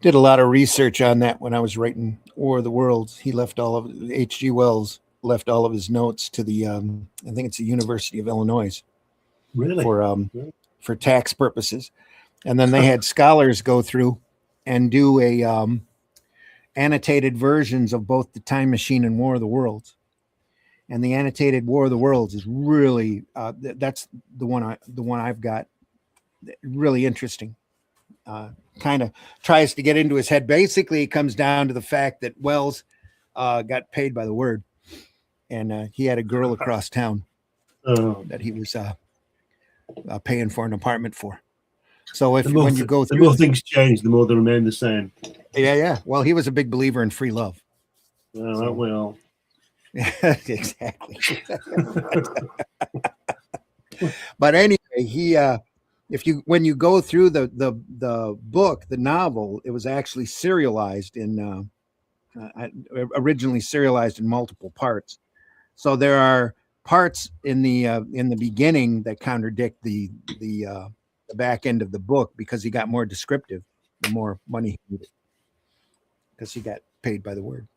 Did a lot of research on that when I was writing War of the Worlds. He left all of H.G. Wells left all of his notes to the I think it's the University of Illinois, really, for tax purposes, and then they had scholars go through and do a annotated versions of both the Time Machine and War of the Worlds. And the annotated War of the Worlds is really that's the one I've got, really interesting. Kind of tries to get into his head. Basically, it comes down to the fact that Wells got paid by the word, and he had a girl across town that he was paying for an apartment for. So when you go through, the more things change, the more they remain the same. Yeah. Well, he was a big believer in free love. Well, aren't we all? Exactly. But anyway, he when you go through the book, the novel, it was actually serialized in originally serialized in multiple parts. So there are parts in the beginning that contradict the back end of the book, because he got more descriptive the more money he needed, because he got paid by the word.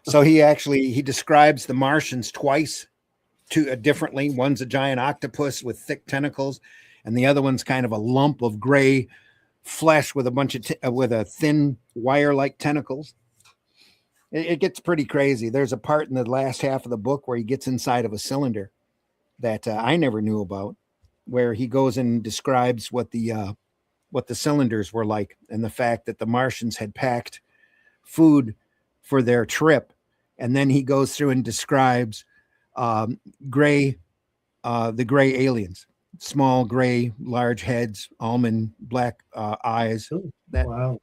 So he describes the Martians twice, differently. One's a giant octopus with thick tentacles, and the other one's kind of a lump of gray flesh with a bunch of with a thin wire-like tentacles. It gets pretty crazy. There's a part in the last half of the book where he gets inside of a cylinder that I never knew about, where he goes and describes what the cylinders were like, and the fact that the Martians had packed food for their trip. And then he goes through and describes the gray aliens, small gray, large heads, almond black eyes,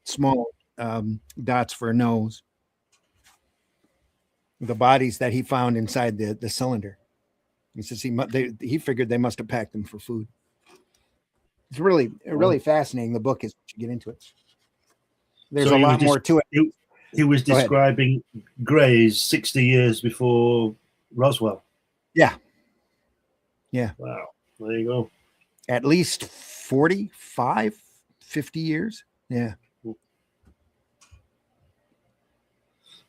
small dots for a nose. The bodies that he found inside the cylinder. He says he figured they must have packed them for food. It's really fascinating. The book is, once you get into it. There's a lot more to it. He was describing Greys 60 years before Roswell. Yeah. Wow. There you go. At least 45, 50 years. Yeah.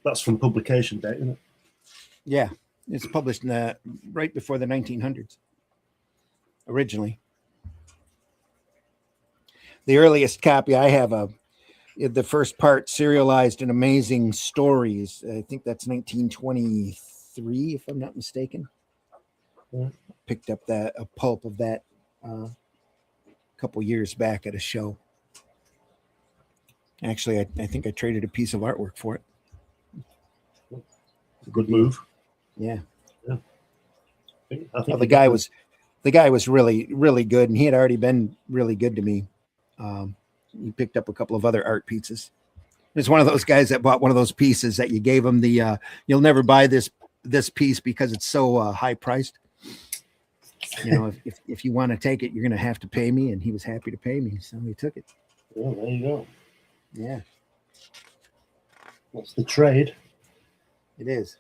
That's from publication date, isn't it? Yeah. It's published right before the 1900s, originally. The earliest copy I have the first part serialized in Amazing Stories. I think that's 1923, if I'm not mistaken. Picked up a pulp of that a couple years back at a show. Actually, I think I traded a piece of artwork for it. Good move. Yeah. I think the guy was really, really good, and he had already been really good to me He picked up a couple of other art pieces. He's one of those guys that bought one of those pieces that you gave him the you'll never buy this piece because it's so high priced. You know, if you want to take it, you're going to have to pay me. And he was happy to pay me, so he took it. Well, there you go. Yeah, that's the trade. It is.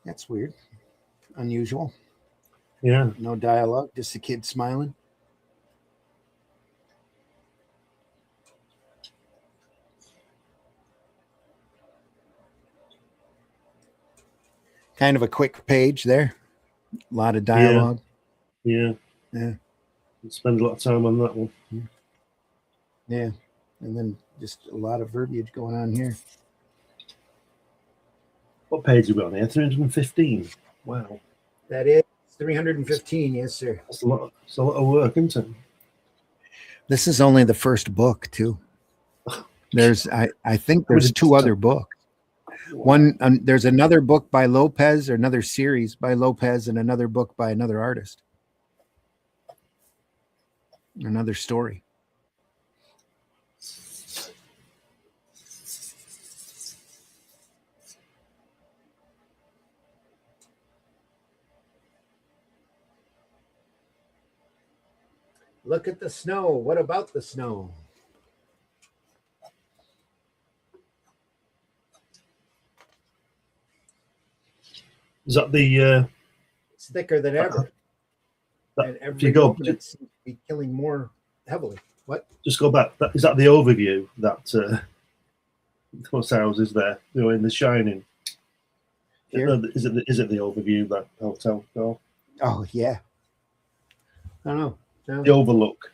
That's weird, unusual. Yeah, no dialogue, just a kid smiling. Kind of a quick page there. A lot of dialogue. Yeah. Spend a lot of time on that one. Yeah. And then just a lot of verbiage going on here. What page are we on here? 315. Wow. That is 315. Yes, sir. That's a lot. It's a lot of work, isn't it? This is only the first book, too. There's, I think there's 2 other books. One, there's another book by Lopez, or another series by Lopez, and another book by another artist. Another story. Look at the snow. What about the snow? Is that the? It's thicker than ever. And every go, moment it seems to be killing more heavily. What? Just go back. Is that the overview that those houses there? You know, in The Shining. Here? Is it the overview, that hotel? No. Oh yeah. I don't know. No. The overlook.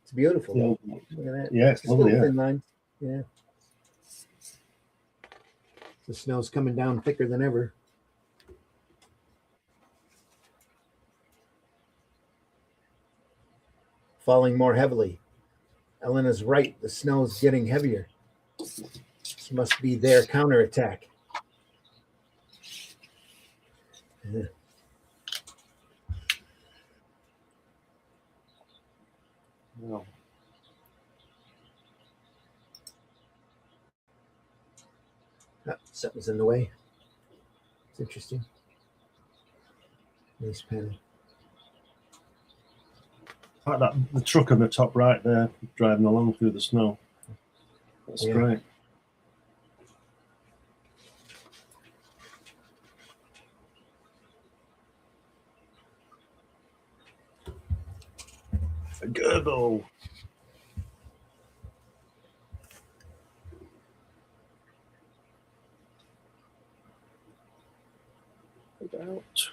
It's beautiful. The Look overlook. at that. Yeah, it's lovely. Thin line. Yeah. The snow's coming down thicker than ever. Falling more heavily. Elena's right. The snow's getting heavier. This must be their counterattack. Yeah. Wow. Oh, something's in the way. It's interesting. Nice panel. Like that, the truck on the top right there, driving along through the snow. That's great. A Gerbil. Out.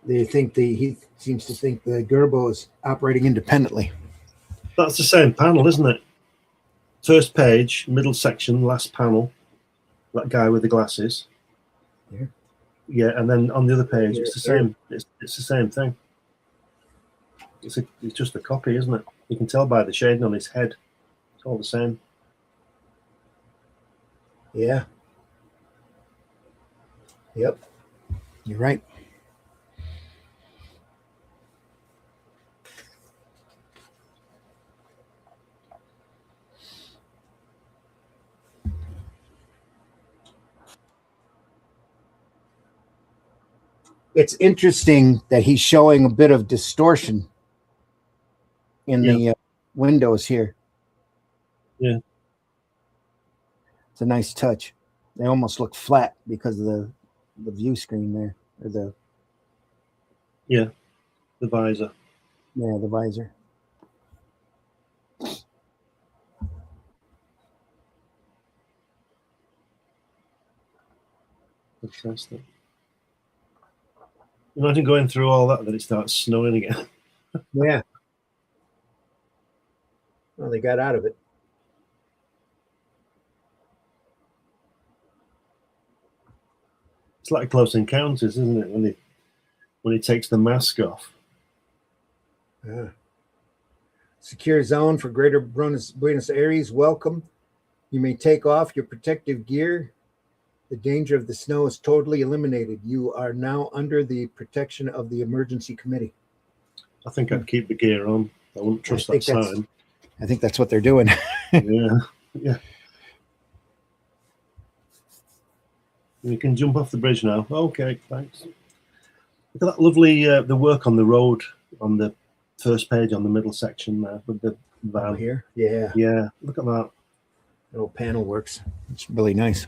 They think he seems to think the Gerbo is operating independently. That's the same panel, isn't it? First page, middle section, last panel. That guy with the glasses. Yeah. Yeah, and then on the other page, it's the same. It's the same thing. It's just a copy, isn't it? You can tell by the shading on his head. It's all the same. Yeah. Yep. You're right. It's interesting that he's showing a bit of distortion in the windows here. Yeah. It's a nice touch. They almost look flat because of the view screen there, or the visor. Yeah, the visor. Fantastic. Imagine going through all that, then it starts snowing again. Yeah. Well, they got out of it. It's like Close Encounters, isn't it? When he takes the mask off. Yeah. Secure zone for Greater Buenos Aires. Welcome. You may take off your protective gear. The danger of the snow is totally eliminated. You are now under the protection of the emergency committee. I think I'd keep the gear on. I wouldn't trust that sign. I think that's what they're doing. Yeah. You can jump off the bridge now. Okay, thanks. Look at that lovely the work on the road on the first page on the middle section there with the van. Oh, here? Yeah. Yeah, look at that. Little panel works. It's really nice.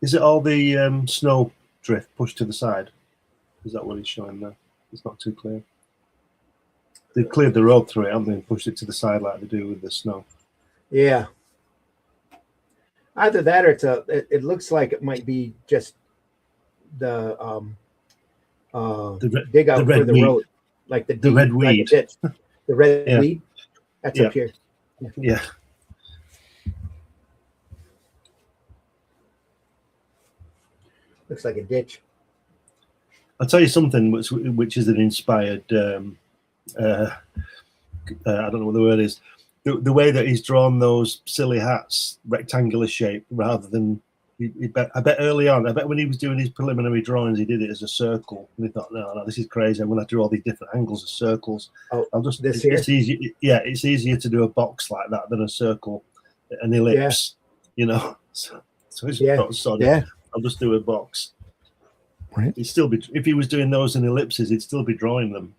Is it all the snow drift pushed to the side? Is that what it's showing there? It's not too clear. They've cleared the road through it, haven't they, and pushed it to the side like they do with the snow. Yeah. Either that or it looks like it might be just the dig out for the road. Like the red weed. Like the red weed. That's up here. Yeah. Looks like a ditch. I'll tell you something which is an inspired I don't know what the word is. The way that he's drawn those silly hats, rectangular shape, rather than I bet early on, I bet when he was doing his preliminary drawings, he did it as a circle. And he thought, no, this is crazy. I'm going to have to do all these different angles of circles. Oh, I'll just this here? It's easy. Yeah, it's easier to do a box like that than a circle, an ellipse. You know, so he's thought, sorry, I'll just do a box. Right. He'd still be, if he was doing those in ellipses, he'd still be drawing them.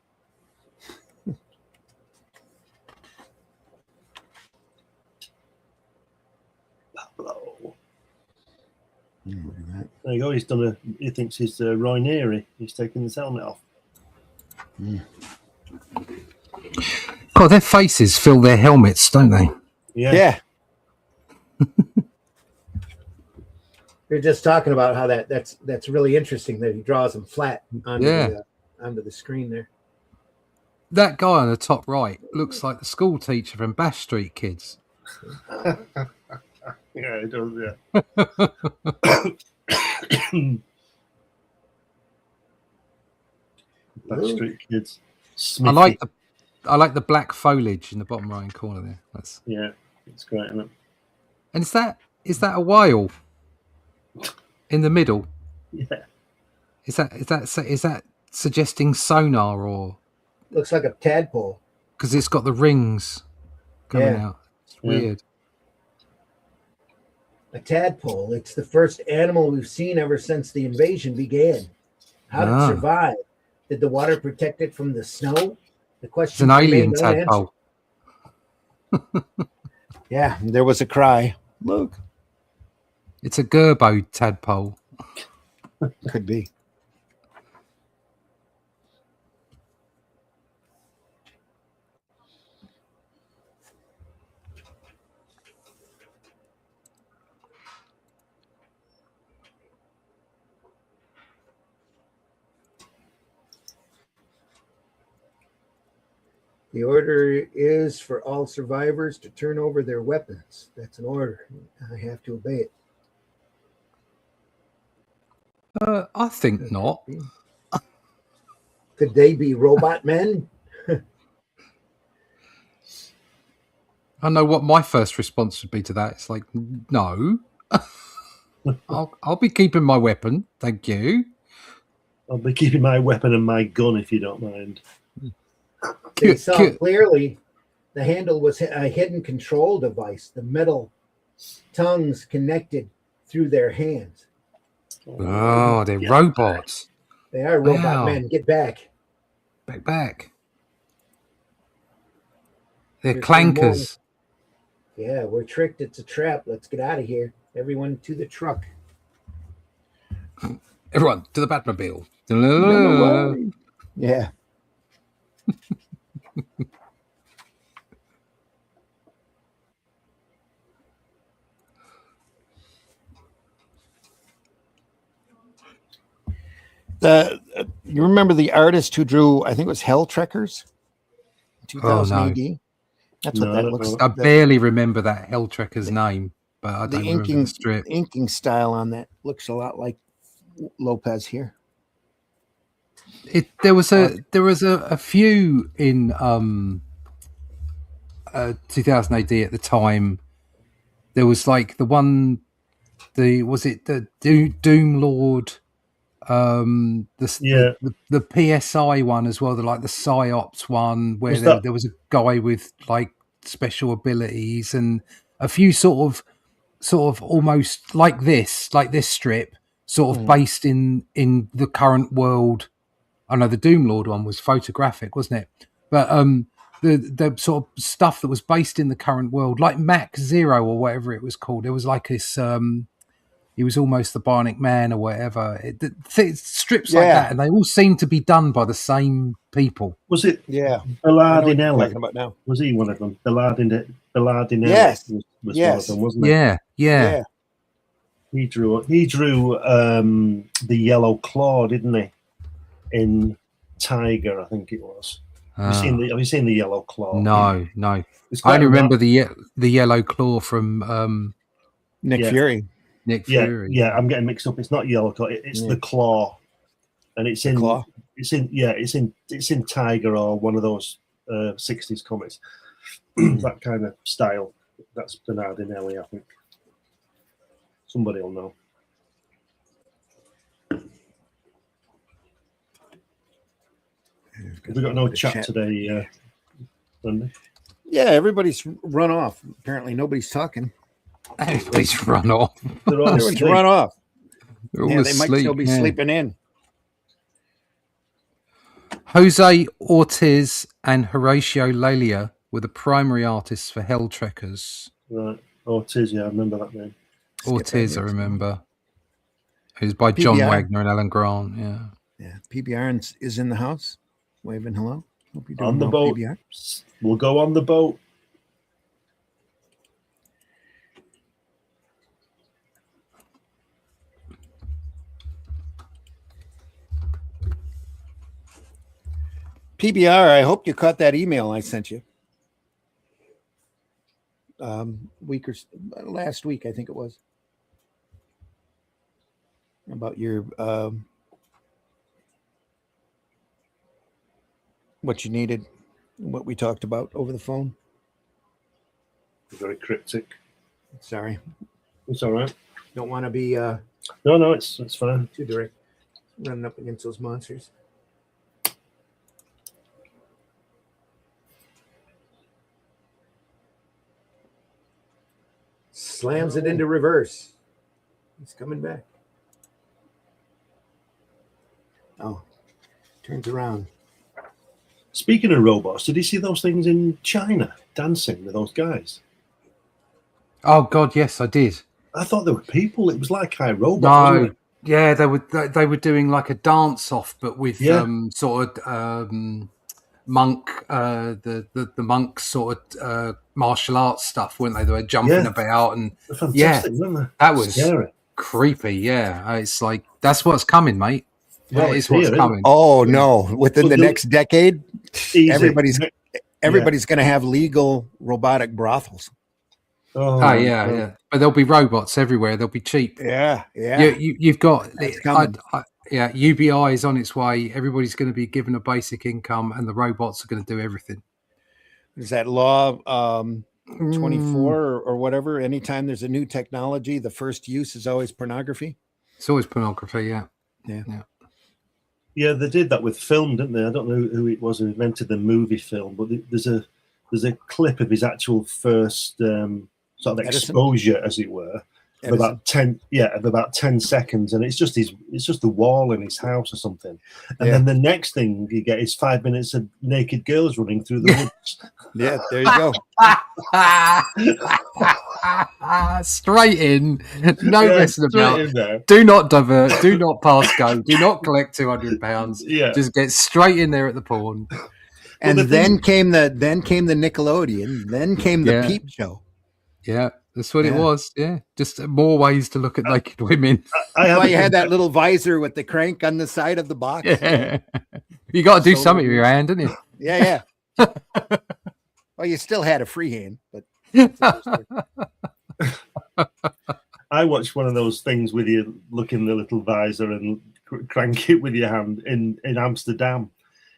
There you go. He's done he thinks he's Roy Neary. He's taking his helmet off. God, their faces fill their helmets, don't they? Yeah. We're just talking about how that's really interesting that he draws them flat onto the screen there. That guy on the top right looks like the school teacher from Bash Street Kids. Yeah, it does. Yeah. Backstreet Kids. Smithy. I like the black foliage in the bottom right corner there. It's great, isn't it? And is that a whale in the middle? Yeah. Is that suggesting sonar or? Looks like a tadpole because it's got the rings coming out. It's weird. A tadpole. It's the first animal we've seen ever since the invasion began. How did it survive? Did the water protect it from the snow? The question. It's an alien tadpole. Yeah, there was a cry. Look. It's a Gerbo tadpole. Could be. The order is for all survivors to turn over their weapons. That's an order. I have to obey it. I think not. Could they be robot men? I know what my first response would be to that. It's like, no. I'll be keeping my weapon. Thank you. I'll be keeping my weapon and my gun if you don't mind. They saw clearly the handle was a hidden control device. The metal tongues connected through their hands. Oh, they're robots. They are robot men. Get back. Back. They're clankers. Yeah, we're tricked. It's a trap. Let's get out of here. Everyone to the truck. Everyone to the Batmobile. Yeah. You remember the artist who drew, I think it was Hell Trekkers? 2000 AD? That's what that looks like. I barely remember that Hell Trekker's name, but I don't remember the strip. The inking style on that looks a lot like Lopez here. There was a few in 2000 AD at the time, there was like was it the Doom Lord, the PSI one as well, the PsyOps one, where there was a guy with like special abilities and a few sort of almost like this strip, sort of based in the current world. I know the Doom Lord one was photographic, wasn't it? But the sort of stuff that was based in the current world, like Mach Zero or whatever it was called, there was like this. He was almost the Bionic Man or whatever. Strips like that, and they all seem to be done by the same people. Was it? Yeah, Bellardinelli. Was he one of them? Bellardinelli. Yes. was one of them, wasn't he? Yeah. He drew the Yellow Claw, didn't he? In Tiger, I think it was. Have you seen the Yellow Claw? No. I only remember the Yellow Claw from Nick Fury. Nick Fury. Yeah, I'm getting mixed up. It's not Yellow Claw. It's the Claw, and it's in Tiger or one of those 60s comics. That kind of style. That's Bernardinelli, I think. Somebody will know. We got no chat today, Monday. Yeah, everybody's run off. Apparently, nobody's talking. Everybody's run off. Everyone's run off. They're all They asleep. might still be sleeping in. Jose Ortiz and Horatio Lalia were the primary artists for Hell Trekkers. Right. Ortiz, I remember that name. Ortiz, I remember. It was by John Wagner and Alan Grant, Yeah, PBR is in the house. Waving hello. Hope you're doing on the well, boat. PBR. We'll go on the boat. PBR, I hope you caught that email I sent you. Last week, I think it was, about your what you needed, what we talked about over the phone. Very cryptic. Sorry, it's all right. Don't want to be no, it's fine. Too direct. Running up against those monsters. Slams it into reverse. He's coming back. Oh, turns around. Speaking of robots, did you see those things in China dancing with those guys? Oh God, yes, I did. I thought they were people. It was like iRobot. No, yeah, they were doing like a dance off, but with sort of monk, the monk sort of martial arts stuff, weren't they? They were jumping about and fantastic, weren't they? That was scary. Creepy. Yeah, it's like that's what's coming, mate. Well, that is what's coming. Oh no! Within the next decade, everybody's going to have legal robotic brothers. Oh yeah. But there'll be robots everywhere. They'll be cheap. Yeah. You've got UBI is on its way. Everybody's going to be given a basic income, and the robots are going to do everything. Is that law 24 or whatever? Anytime there's a new technology, the first use is always pornography. It's always pornography. Yeah. Yeah, they did that with film, didn't they? I don't know who it was who invented the movie film, but there's a clip of his actual first sort of exposure, as it were, of about 10 seconds, and it's just the wall in his house or something. And then the next thing you get is 5 minutes of naked girls running through the woods. Yeah, there you go. Straight in, no messing about. Do not divert. Do not pass go. Do not collect £200. Yeah, just get straight in there at the porn. And then came the Nickelodeon. Then came the Peep Show. Yeah, that's what it was. Yeah, just more ways to look at naked women. That's why you had that little visor with the crank on the side of the box. Yeah, you got to do something with your hand, didn't you? Yeah. Well, you still had a free hand, but. I watched one of those things with you look in the little visor and crank it with your hand in Amsterdam,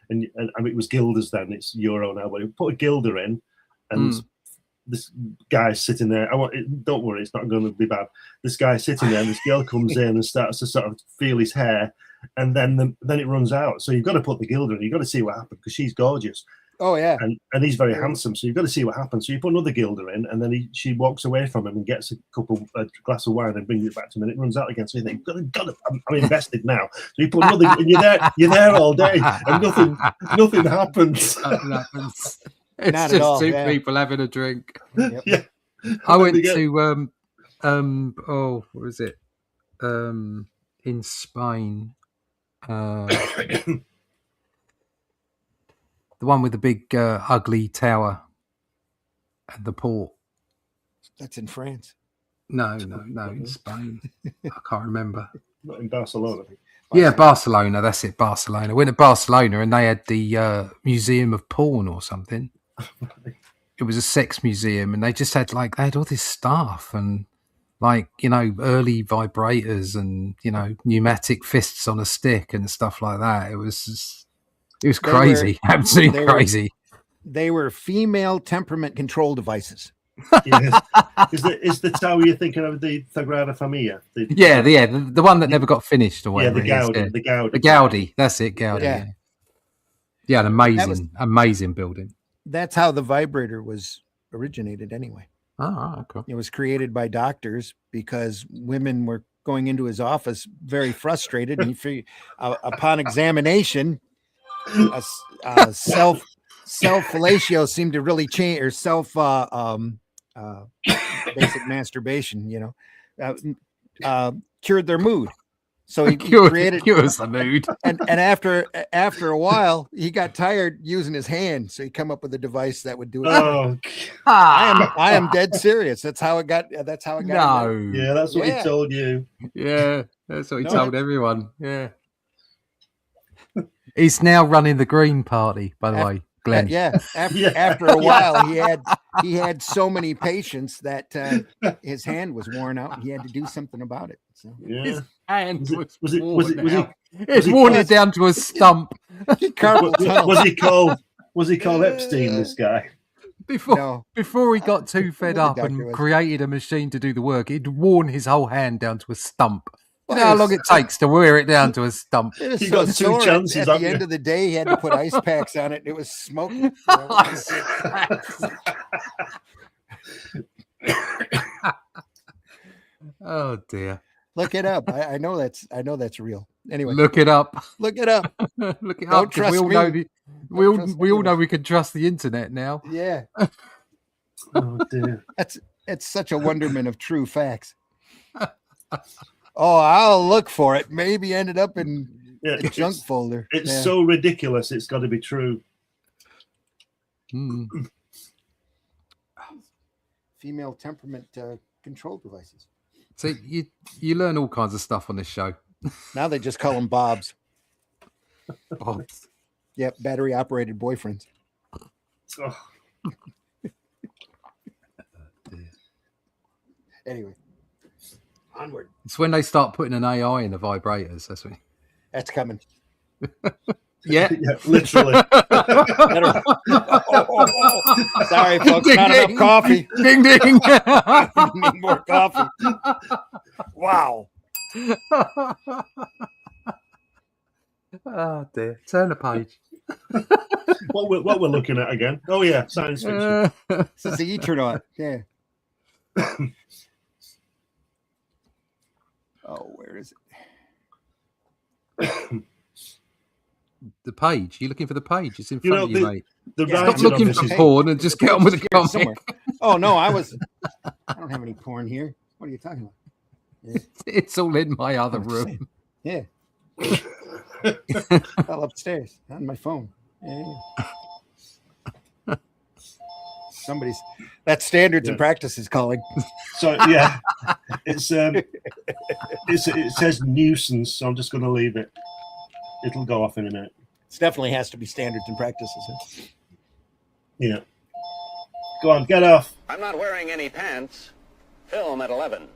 and I mean, it was guilders then. It's euro now, but you put a guilder in, and this guy's sitting there. Don't worry, it's not going to be bad. This guy's sitting there, and this girl comes in and starts to sort of feel his hair, and then it runs out. So you've got to put the gilder in. You've got to see what happens because she's gorgeous. Oh yeah, and he's very handsome. So you've got to see what happens. So you put another gilder in, and then she walks away from him and gets a glass of wine and brings it back to him, and it runs out again. So you think, I'm invested now. So you put another, and you're there all day, and nothing happens. It's Not just at all, two yeah. people having a drink. Yep. Yeah. I went to what was it? In Spain. The one with the big ugly tower at the port. That's in France. No, in Spain. I can't remember. Not in Barcelona. Yeah, Barcelona. That's it, Barcelona. Went to Barcelona and they had the Museum of Porn or something. It was a sex museum, and they just had they had all this stuff and early vibrators and pneumatic fists on a stick and stuff like that. It was crazy, absolutely crazy. They were female temperament control devices. Yes. Is the tower you're thinking of the Sagrada Familia? The one that never got finished or whatever. The Gaudi. That's it, Gaudi. Yeah, an amazing building. That's how the vibrator was originated anyway. Oh, cool. It was created by doctors because women were going into his office very frustrated, and he figured, upon examination, self fellatio seemed to really change, or basic masturbation, cured their mood. So he created cures the mood. And after a while, he got tired using his hand, so he come up with a device that would do it. Oh, I am dead serious. That's how it got. That's how it got. No. Yeah, that's what he told you. Yeah, that's what he told everyone. Yeah. He's now running the Green Party, by the way, Glenn. After a while, he had so many patients that his hand was worn out, and he had to do something about it. So his hand was it worn it down to a stump. Was he called Epstein? This guy. Before he got too fed up and created a machine to do the work, he'd worn his whole hand down to a stump. You know how long it takes to wear it down to a stump? He got two chances. At the end of the day, he had to put ice packs on it. It was smoking. Oh dear! Look it up. I know that's real. Anyway, look it up. Look it up. Look it up. Don't trust me. We all know we can trust the internet now. Yeah. Oh dear! It's such a wonderment of true facts. Oh, I'll look for it. Maybe ended up in the junk folder. It's so ridiculous. It's got to be true. Female temperament control devices. So you learn all kinds of stuff on this show. Now they just call them Bobs. Bobs. Yep, battery operated boyfriends. Oh. Anyway. Onward. It's when they start putting an AI in the vibrators. That's coming. Yeah, literally. Sorry, folks. Ding, not enough coffee. Ding, ding. Need more coffee. Wow. Oh dear. Turn the page. What we're looking at again? Oh yeah, science fiction. This is the Eternaut. Yeah. Oh, where is it? The page. You're looking for the page. It's in front of you, mate. Stop looking for porn and just get on with the comic. Somewhere. Oh no, I don't have any porn here. What are you talking about? Yeah. It's all in my other room. Yeah. Fell upstairs on my phone. Yeah. That standards and practices calling. So yeah, it says nuisance, so I'm just going to leave it. It'll go off in a minute. It definitely has to be standards and practices. Yeah. Go on, get off. I'm not wearing any pants. Film at 11.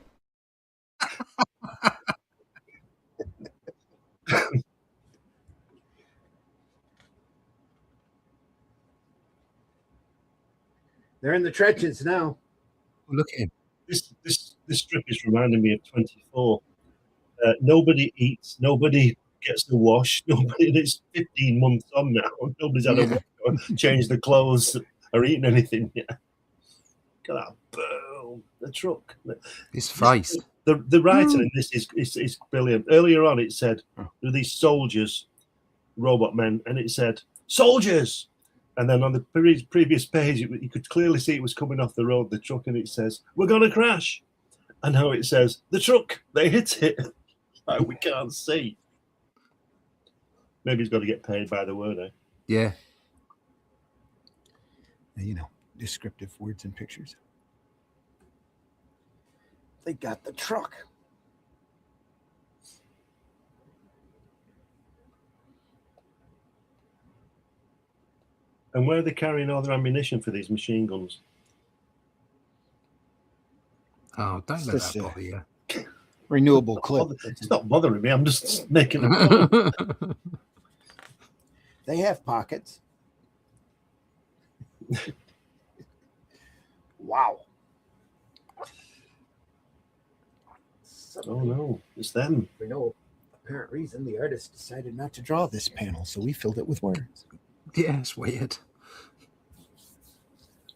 They're in the trenches now. Look at him. This strip is reminding me of 24. Nobody eats, nobody gets the wash, nobody. It's 15 months on now. Nobody's had a wash or changed the clothes or eaten anything yet. Look at that! Boom! The truck. His face. The writing in this is brilliant. Earlier on, it said there were these soldiers, robot men, and it said soldiers. And then on the previous page, you could clearly see it was coming off the road, the truck, and it says, "We're going to crash." And now it says, "The truck, they hit it." Like, we can't see. Maybe he's got to get paid by the word, eh? Yeah. You know, descriptive words and pictures. They got the truck. And where are they carrying all their ammunition for these machine guns? Oh, don't let that bother you. Renewable clip. It's not bothering me. I'm just making a point. They have pockets. Wow. Oh no, it's them. For no apparent reason, the artist decided not to draw this panel, so we filled it with words. Yeah, it's weird.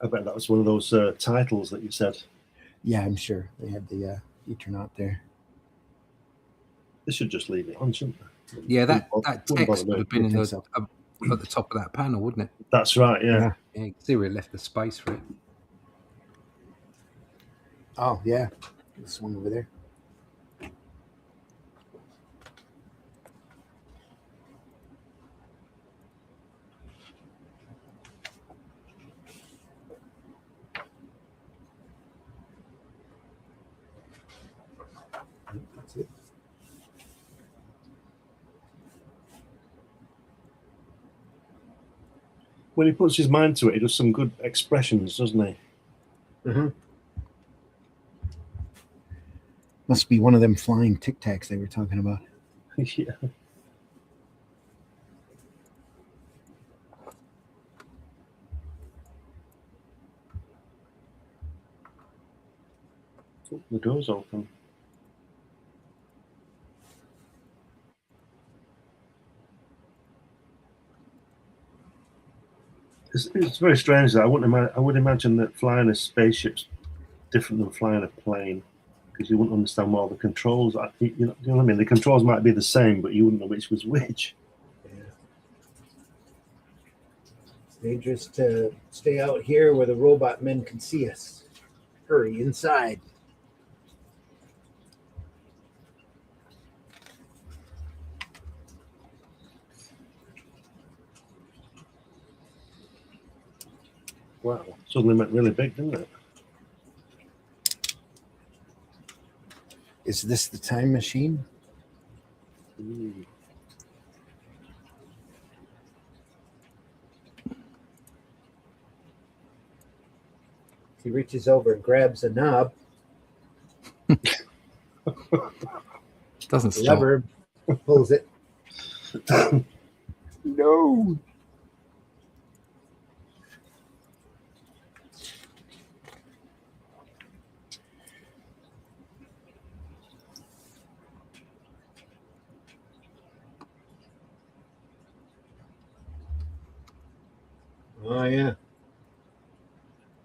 I bet that was one of those titles that you said. Yeah, I'm sure they had the Eternaut there. They should just leave it on, shouldn't they? Yeah, that Wouldn't text bother me. would have been in So. at the top of that panel, wouldn't it? That's right, yeah. Yeah, you can see where it left the space for it. Oh, yeah. This one over there. That's it. When he puts his mind to it, he does some good expressions, doesn't he? Mm-hmm. Must be one of them flying Tic Tacs they were talking about. Yeah. Oh, the door's open. It's very strange that I would imagine that flying a spaceship's different than flying a plane, because you wouldn't understand all the controls. You know what I mean? The controls might be the same, but you wouldn't know which was which. Yeah. It's dangerous to stay out here where the robot men can see us. Hurry inside. Wow, suddenly went really big, didn't it? Is this the time machine? Mm. He reaches over and grabs a knob. Doesn't stop. Lever, pulls it. No. Oh, yeah.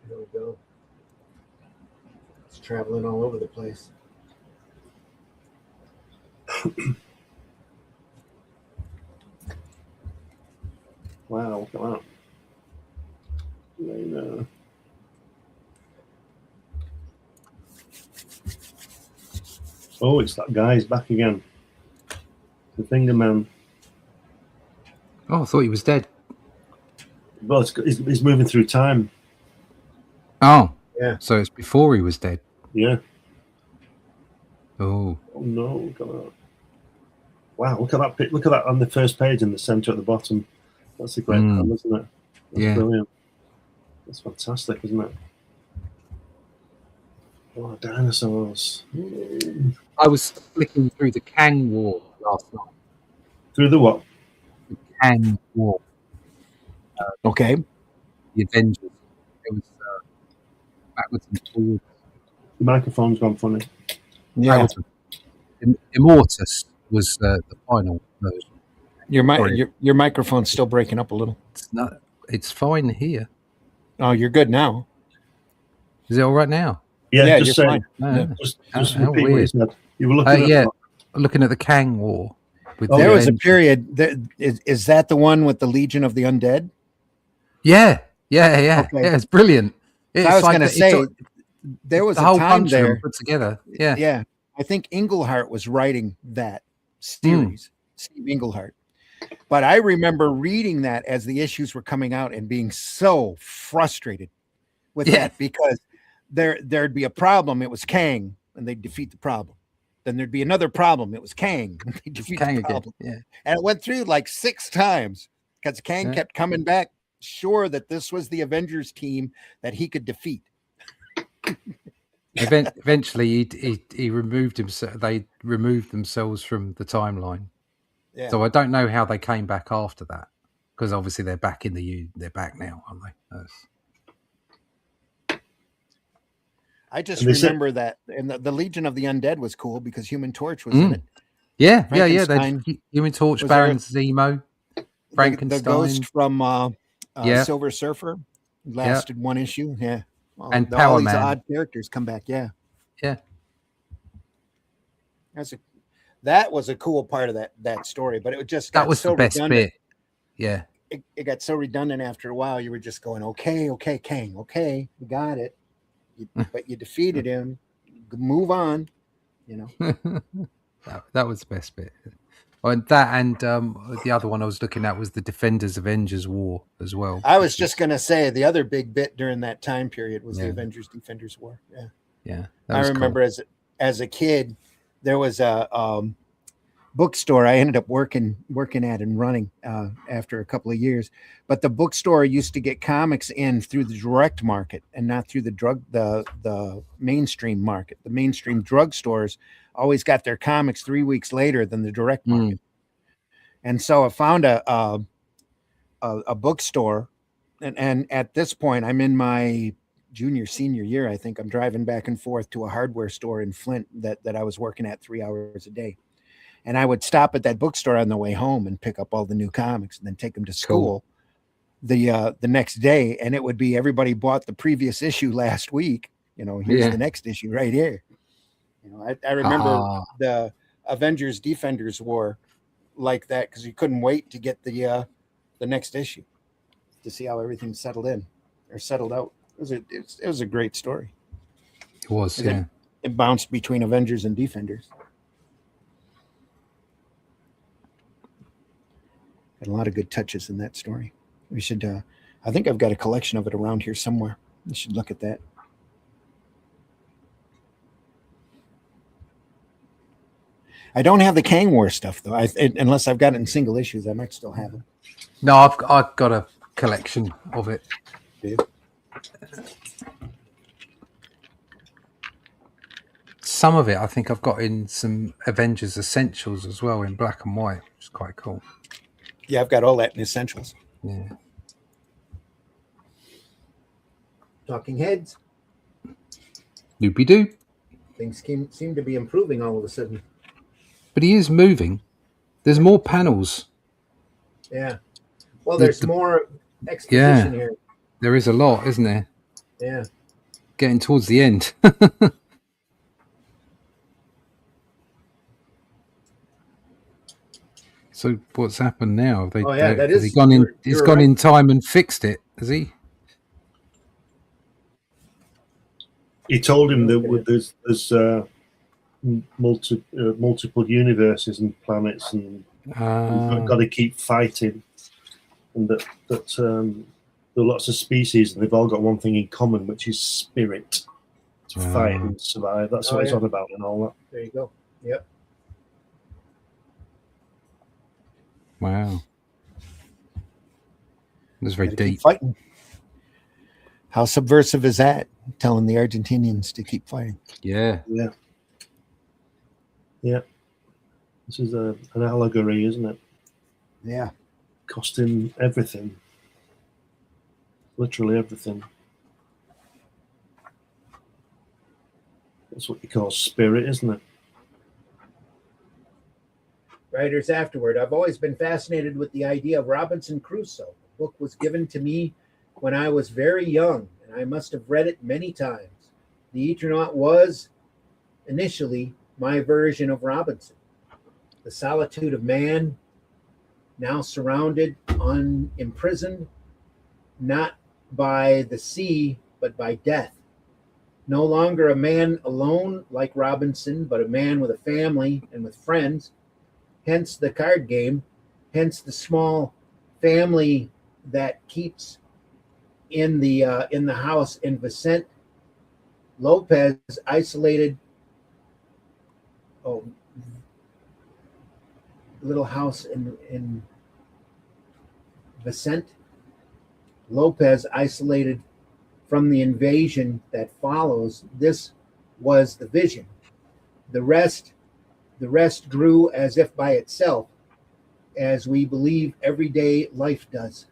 There we go. It's traveling all over the place. Wow, look at that. I know. Oh, it's that guy's back again. The finger man. Oh, I thought he was dead. Well, he's moving through time. Oh, Yeah. so it's before he was dead. Yeah. Oh, Oh no, look at that. Wow, look at that. Look at that on the first page in the center at the bottom. That's a great panel, isn't it? That's Yeah. brilliant. That's fantastic, isn't it? Oh, dinosaurs. I was flicking through the Kang War last night. Through the what? The Kang War, Okay. the Avengers. There was backwards and forwards. The microphone's gone funny. Yeah, Backwards and- Immortus was the final version. your microphone's still breaking up a little. It's fine here. Oh, you're good now. Is it all right now? Yeah, you're just say, fine. Yeah. just How repeat what you weird. said. You were looking at Yeah, what? looking at the Kang War. With There the was a Avengers. period. Is that the one with the Legion of the Undead? Yeah. Okay. Yeah, it's brilliant. It's I was like going to say there was the a whole time bunch of them there. put together. Yeah. Yeah, I think Englehart was writing that series, Steve Englehart. But I remember reading that as the issues were coming out and being so frustrated with that because there'd be a problem. It was Kang, and they'd defeat the problem. Then there'd be another problem. It was Kang, and they'd defeat Kang the again. problem. Yeah. And it went through like 6 times because Kang kept coming back, sure that this was the Avengers team that he could defeat. Eventually, he removed himself. They removed themselves from the timeline. Yeah. So I don't know how they came back after that, because obviously they're back in the U. They're back now, aren't they? I just remember that, and the Legion of the Undead was cool because Human Torch was in it. Yeah. Frankenstein Human Torch, was Baron there. Zemo, Frankenstein, the ghost from Silver Surfer lasted 1 issue. Yeah, and all Power these Man. odd characters come back. Yeah. That was a cool part of that story, but it just got that was so the best redundant. bit. Yeah. It got so redundant after a while. You were just going, okay, Kang, okay, we got it. But you defeated him. Move on. You know. that was the best bit. And that, and the other one I was looking at was the Defenders Avengers War as well. I was just going to say the other big bit during that time period was the Avengers Defenders War. Yeah. I remember cool. as a kid, there was a bookstore I ended up working at and running after a couple of years. But the bookstore used to get comics in through the direct market and not through the mainstream market. The mainstream drugstores always got their comics 3 weeks later than the direct market. And so I found a bookstore, and at this point I'm in my senior year. I think I'm driving back and forth to a hardware store in Flint that I was working at 3 hours a day. And I would stop at that bookstore on the way home and pick up all the new comics and then take them to school the next day. And it would be everybody bought the previous issue last week. You know, here's the next issue right here. You know, I remember the Avengers Defenders War like that because you couldn't wait to get the next issue to see how everything settled out. It was a great story. It was, yeah. It bounced between Avengers and Defenders. Got a lot of good touches in that story. We should, I think I've got a collection of it around here somewhere. You should look at that. I don't have the Kang War stuff though. Unless I've got it in single issues, I might still have it. No, I've got a collection of it. Dude. Some of it I think I've got in some Avengers Essentials as well in black and white, which is quite cool. Yeah, I've got all that in Essentials. Yeah. Talking Heads. Loopy doo. Things seem to be improving all of a sudden. But he is moving. There's more panels. Yeah. Well, there's more exposition here. There is a lot, isn't there? Yeah. Getting towards the end. So what's happened now? Has he gone in? He's gone in time and fixed it. Has he? He told him that there's multiple universes and planets, and we've got to keep fighting, and that there are lots of species, and they've all got one thing in common, which is spirit, to fight and survive. That's what it's on about, and all that. There you go. Yep. Wow. It was very deep. Fighting. How subversive is that? Telling the Argentinians to keep fighting. Yeah. Yeah. Yeah. This is an allegory, isn't it? Yeah. Costing everything. Literally everything. That's what you call spirit, isn't it? Writers afterward. I've always been fascinated with the idea of Robinson Crusoe. The book was given to me when I was very young, and I must have read it many times. The Eternaut was initially my version of Robinson. The solitude of man, now surrounded, unimprisoned, not by the sea, but by death. No longer a man alone like Robinson, but a man with a family and with friends. Hence the card game, hence the small family that keeps in the house in Vicente Lopez isolated. Little house in Vicente Lopez isolated from the invasion that follows. This was the vision. The rest grew as if by itself, as we believe everyday life does.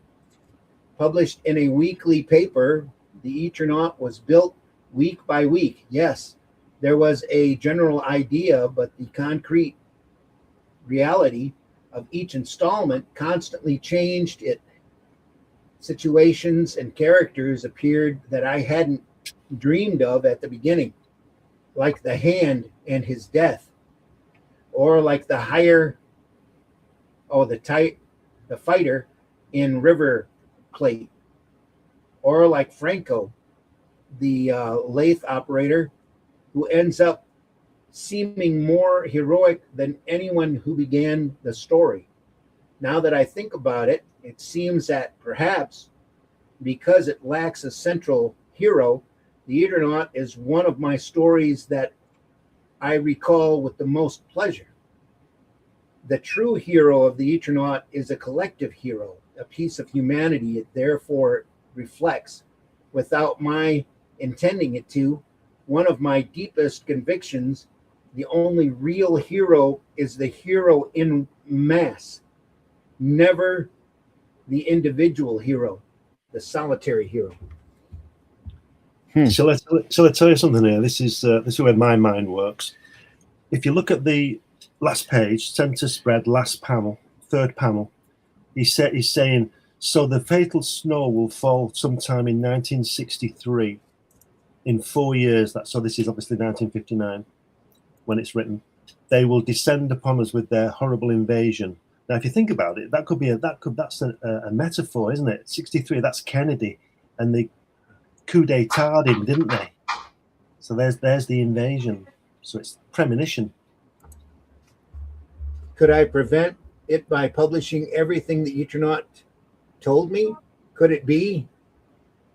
Published in a weekly paper, the Eternaut was built week by week. Yes, there was a general idea, but the concrete reality of each installment constantly changed it. Situations and characters appeared that I hadn't dreamed of at the beginning, like the Hand and his death, or like the fighter in River Plate, or like Franco, the lathe operator, who ends up seeming more heroic than anyone who began the story. Now that I think about it, it seems that perhaps because it lacks a central hero, the Eternaut is one of my stories that I recall with the most pleasure. The true hero of the Eternaut is a collective hero, a piece of humanity it therefore reflects, without my intending it to. One of my deepest convictions: the only real hero is the hero in mass, never the individual hero, the solitary hero. So let's tell you something here. This is where my mind works. If you look at the last page, center spread, last panel, third panel, he's saying, so the fatal snow will fall sometime in 1963, in 4 years. So this is obviously 1959 when it's written. They will descend upon us with their horrible invasion. Now, if you think about it, that's a metaphor, isn't it? 63, that's Kennedy, and the coup d'etat him, didn't they? So there's the invasion. So it's premonition. Could I prevent it by publishing everything the Eternaut told me? Could it be?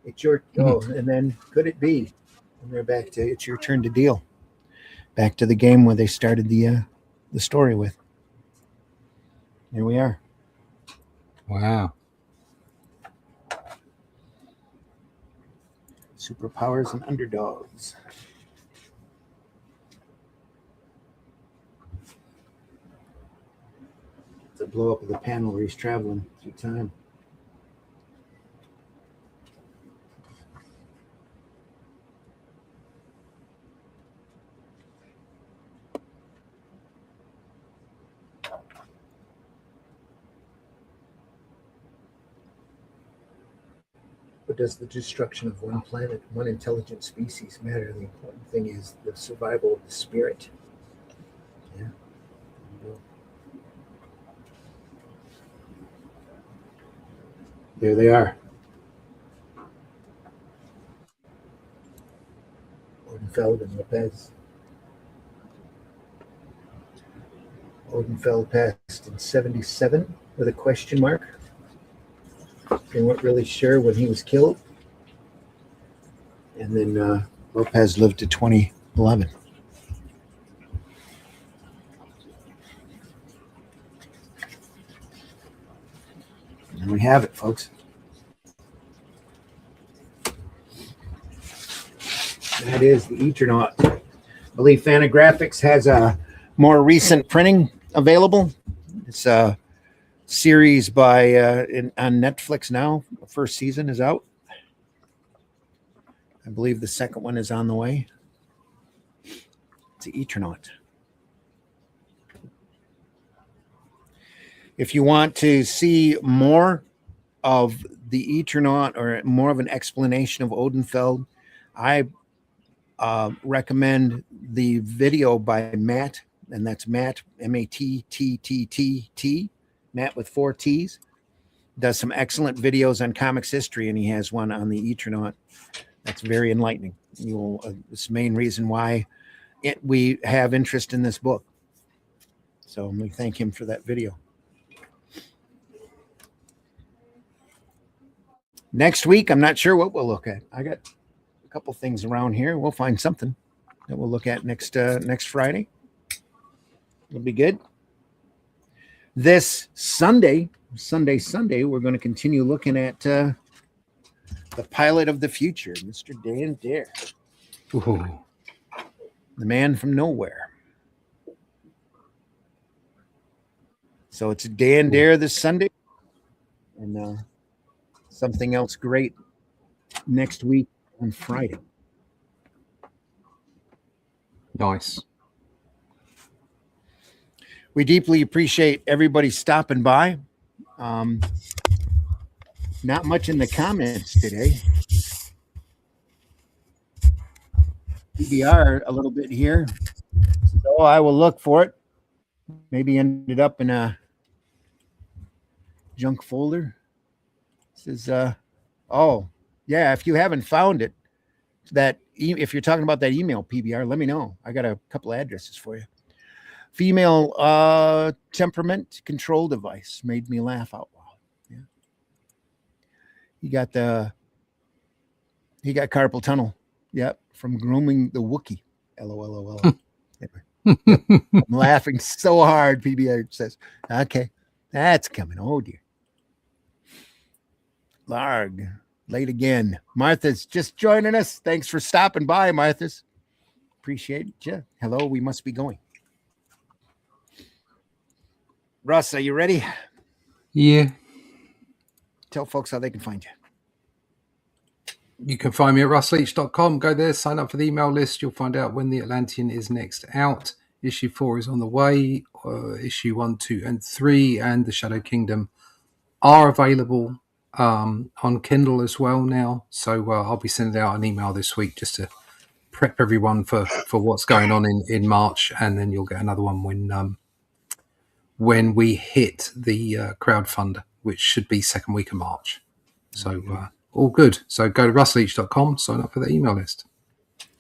It's your and then could it be? And they're back to it's your turn to deal. Back to the game where they started the story with. Here we are. Wow. Superpowers and underdogs. The blow up of the panel where he's traveling through time. But does the destruction of one planet, one intelligent species matter? The important thing is the survival of the spirit. Yeah. There they are. Odenfeld and Lopez. Odenfeld passed in 77 with a question mark. They weren't really sure when he was killed. And then Lopez lived to 2011. And we have it, folks. That is the Eternaut. I believe Fantagraphics has a more recent printing available. It's a series by on Netflix now. The first season is out. I believe the second one is on the way. It's Eternaut. If you want to see more of the Eternaut or more of an explanation of Odenfeld, I recommend the video by Matt, and that's Matt, Matt, Matt with 4 T's. Does some excellent videos on comics history, and he has one on the Eternaut that's very enlightening. It's the main reason why we have interest in this book. So we thank him for that video. Next week, I'm not sure what we'll look at. I got a couple things around here. We'll find something that we'll look at next Friday. It'll be good. This Sunday, we're going to continue looking at the pilot of the future, Mr. Dan Dare. Ooh. The man from nowhere. So it's Dan Dare this Sunday, and something else great next week on Friday. Nice. We deeply appreciate everybody stopping by. Not much in the comments today. PBR a little bit here. So I will look for it. Maybe ended up in a junk folder. This is oh yeah, if you haven't found it, if you're talking about that email, PBR, let me know. I got a couple addresses for you. Female temperament control device made me laugh out loud. Yeah. He got carpal tunnel. Yep, from grooming the Wookiee. LOL. Yep. I'm laughing so hard. PBR says, "Okay, that's coming." Oh dear. Larg, late again. Martha's just joining us. Thanks for stopping by, Martha's. Appreciate you. Hello, we must be going. Russ, are you ready? Yeah. Tell folks how they can find you. You can find me at russleach.com. Go there, sign up for the email list. You'll find out when the Atlantean is next out. Issue 4 is on the way. Issue 1, 2, and 3 and the Shadow Kingdom are available on Kindle as well now. So I'll be sending out an email this week just to prep everyone for what's going on in March, and then you'll get another one when we hit the crowdfunder, which should be second week of March. So all good. So go to russleach.com, sign up for the email list.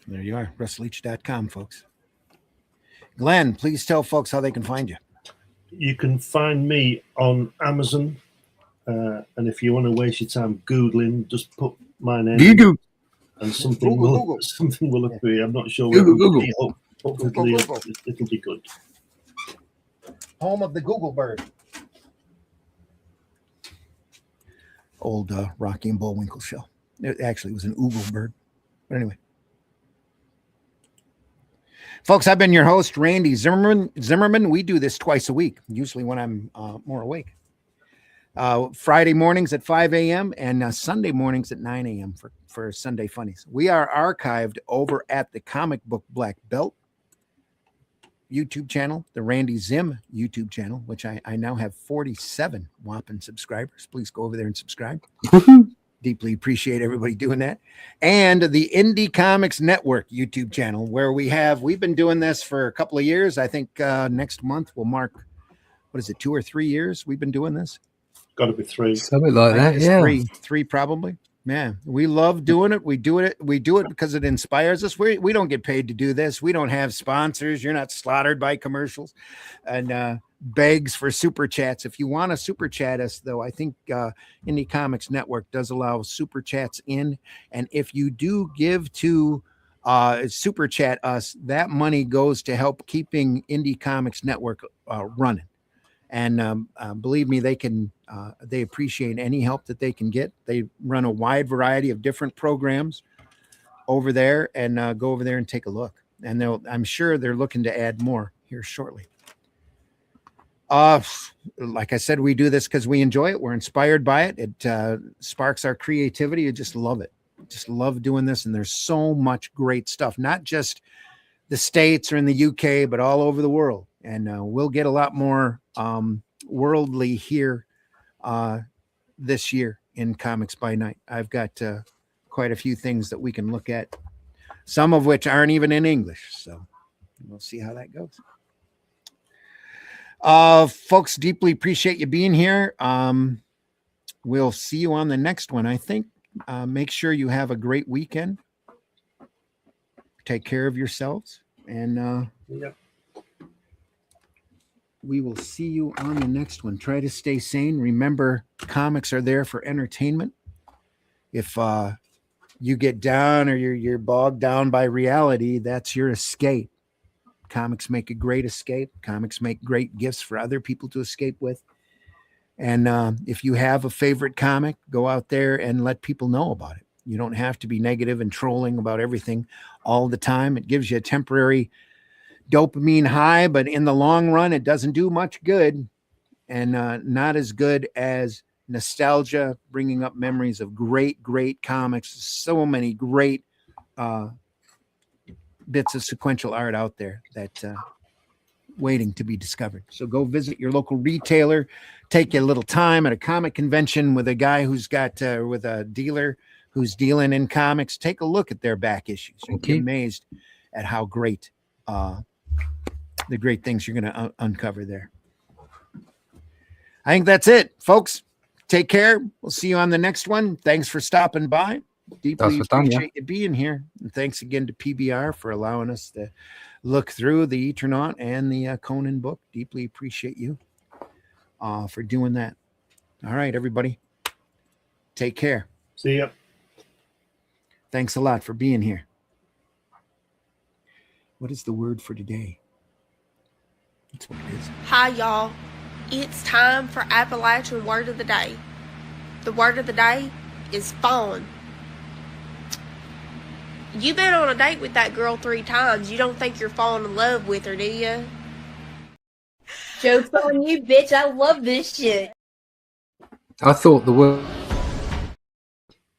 There you are, russleach.com, folks. Glenn, please tell folks how they can find you. You can find me on Amazon. And if you want to waste your time Googling, just put my name Google. and something will appear. I'm not sure. Google. Hopefully it'll be good. Home of the Google bird. Old Rocky and Bullwinkle show. It actually was an Oogle bird. But anyway. Folks, I've been your host, Randy Zimmerman. We do this twice a week, usually when I'm more awake. Friday mornings at 5 a.m. and Sunday mornings at 9 a.m. for Sunday Funnies. We are archived over at the Comic Book Black Belt YouTube channel, the Randy Zim YouTube channel, which I now have 47 whopping subscribers. Please go over there and subscribe. Deeply appreciate everybody doing that. And the Indie Comics Network YouTube channel, where we've been doing this for a couple of years. I think next month will mark, 2 or 3 years we've been doing this? Got to be 3. Something like that, yeah. Three probably. Yeah, we love doing it. We do it because it inspires us. We don't get paid to do this. We don't have sponsors. You're not slaughtered by commercials and begs for super chats. If you want to super chat us, though, I think Indie Comics Network does allow super chats in. And if you do give to super chat us, that money goes to help keeping Indie Comics Network running. And believe me, they appreciate any help that they can get. They run a wide variety of different programs over there, and go over there and take a look. And I'm sure they're looking to add more here shortly. Like I said, we do this because we enjoy it. We're inspired by it. It sparks our creativity. I just love it. Just love doing this. And there's so much great stuff, not just the States or in the UK, but all over the world. And we'll get a lot more worldly here this year in Comics by Night. I've got quite a few things that we can look at, some of which aren't even in English. So we'll see how that goes. Folks, deeply appreciate you being here. We'll see you on the next one, I think. Make sure you have a great weekend. Take care of yourselves, and we will see you on the next one. Try to stay sane. Remember, comics are there for entertainment. If you get down or you're bogged down by reality, that's your escape. Comics make a great escape. Comics make great gifts for other people to escape with. And if you have a favorite comic, go out there and let people know about it. You don't have to be negative and trolling about everything all the time. It gives you a temporary dopamine high, but in the long run, it doesn't do much good, and not as good as nostalgia, bringing up memories of great, great comics. So many great bits of sequential art out there that waiting to be discovered. So go visit your local retailer, take a little time at a comic convention with a guy who's got with a dealer who's dealing in comics. Take a look at their back issues. You'll be amazed at how great the great things you're going to uncover there. I think that's it, folks. Take care. We'll see you on the next one. Thanks for stopping by. Deeply appreciate you being here. And thanks again to PBR for allowing us to look through the Eternaut and the Conan book. Deeply appreciate you for doing that. All right, everybody. Take care. See ya. Thanks a lot for being here. What is the word for today? That's what it is. Hi, y'all. It's time for Appalachian Word of the Day. The word of the day is fawn. You've been on a date with that girl 3 times. You don't think you're falling in love with her, do you? Joke's on you, bitch. I love this shit. I thought the word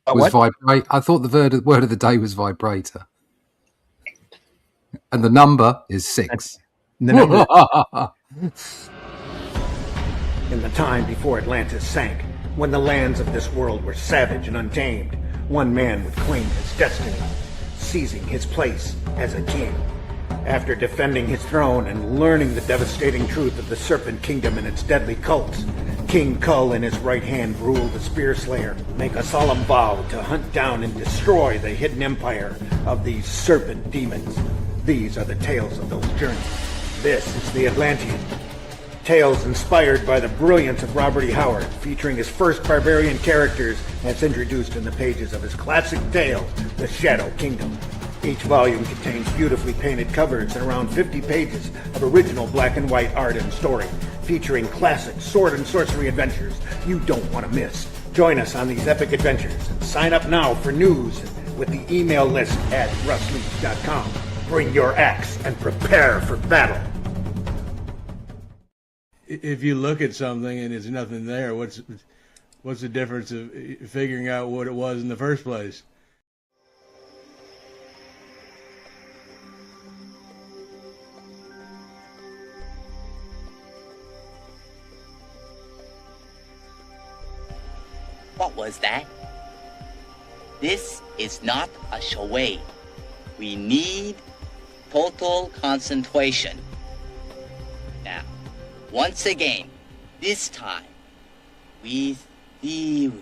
was vibrate. I thought the word of the day was vibrator. And the number is 6. The number. In the time before Atlantis sank, when the lands of this world were savage and untamed, one man would claim his destiny, seizing his place as a king. After defending his throne and learning the devastating truth of the Serpent Kingdom and its deadly cults, King Kull in his right hand ruled the Spear Slayer, make a solemn vow to hunt down and destroy the hidden empire of these serpent demons. These are the tales of those journeys. This is the Atlantean. Tales inspired by the brilliance of Robert E. Howard, featuring his first barbarian characters as introduced in the pages of his classic tale, The Shadow Kingdom. Each volume contains beautifully painted covers and around 50 pages of original black and white art and story, featuring classic sword and sorcery adventures you don't want to miss. Join us on these epic adventures and sign up now for news with the email list at russleach.com. Bring your axe and prepare for battle. If you look at something and there's nothing there, what's the difference of figuring out what it was in the first place? What was that? This is not a charade. We need total concentration. Now, once again, this time, with theory.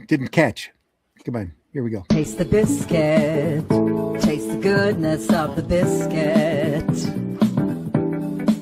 Didn't catch. Come on, here we go. Taste the biscuit. Taste the goodness of the biscuit.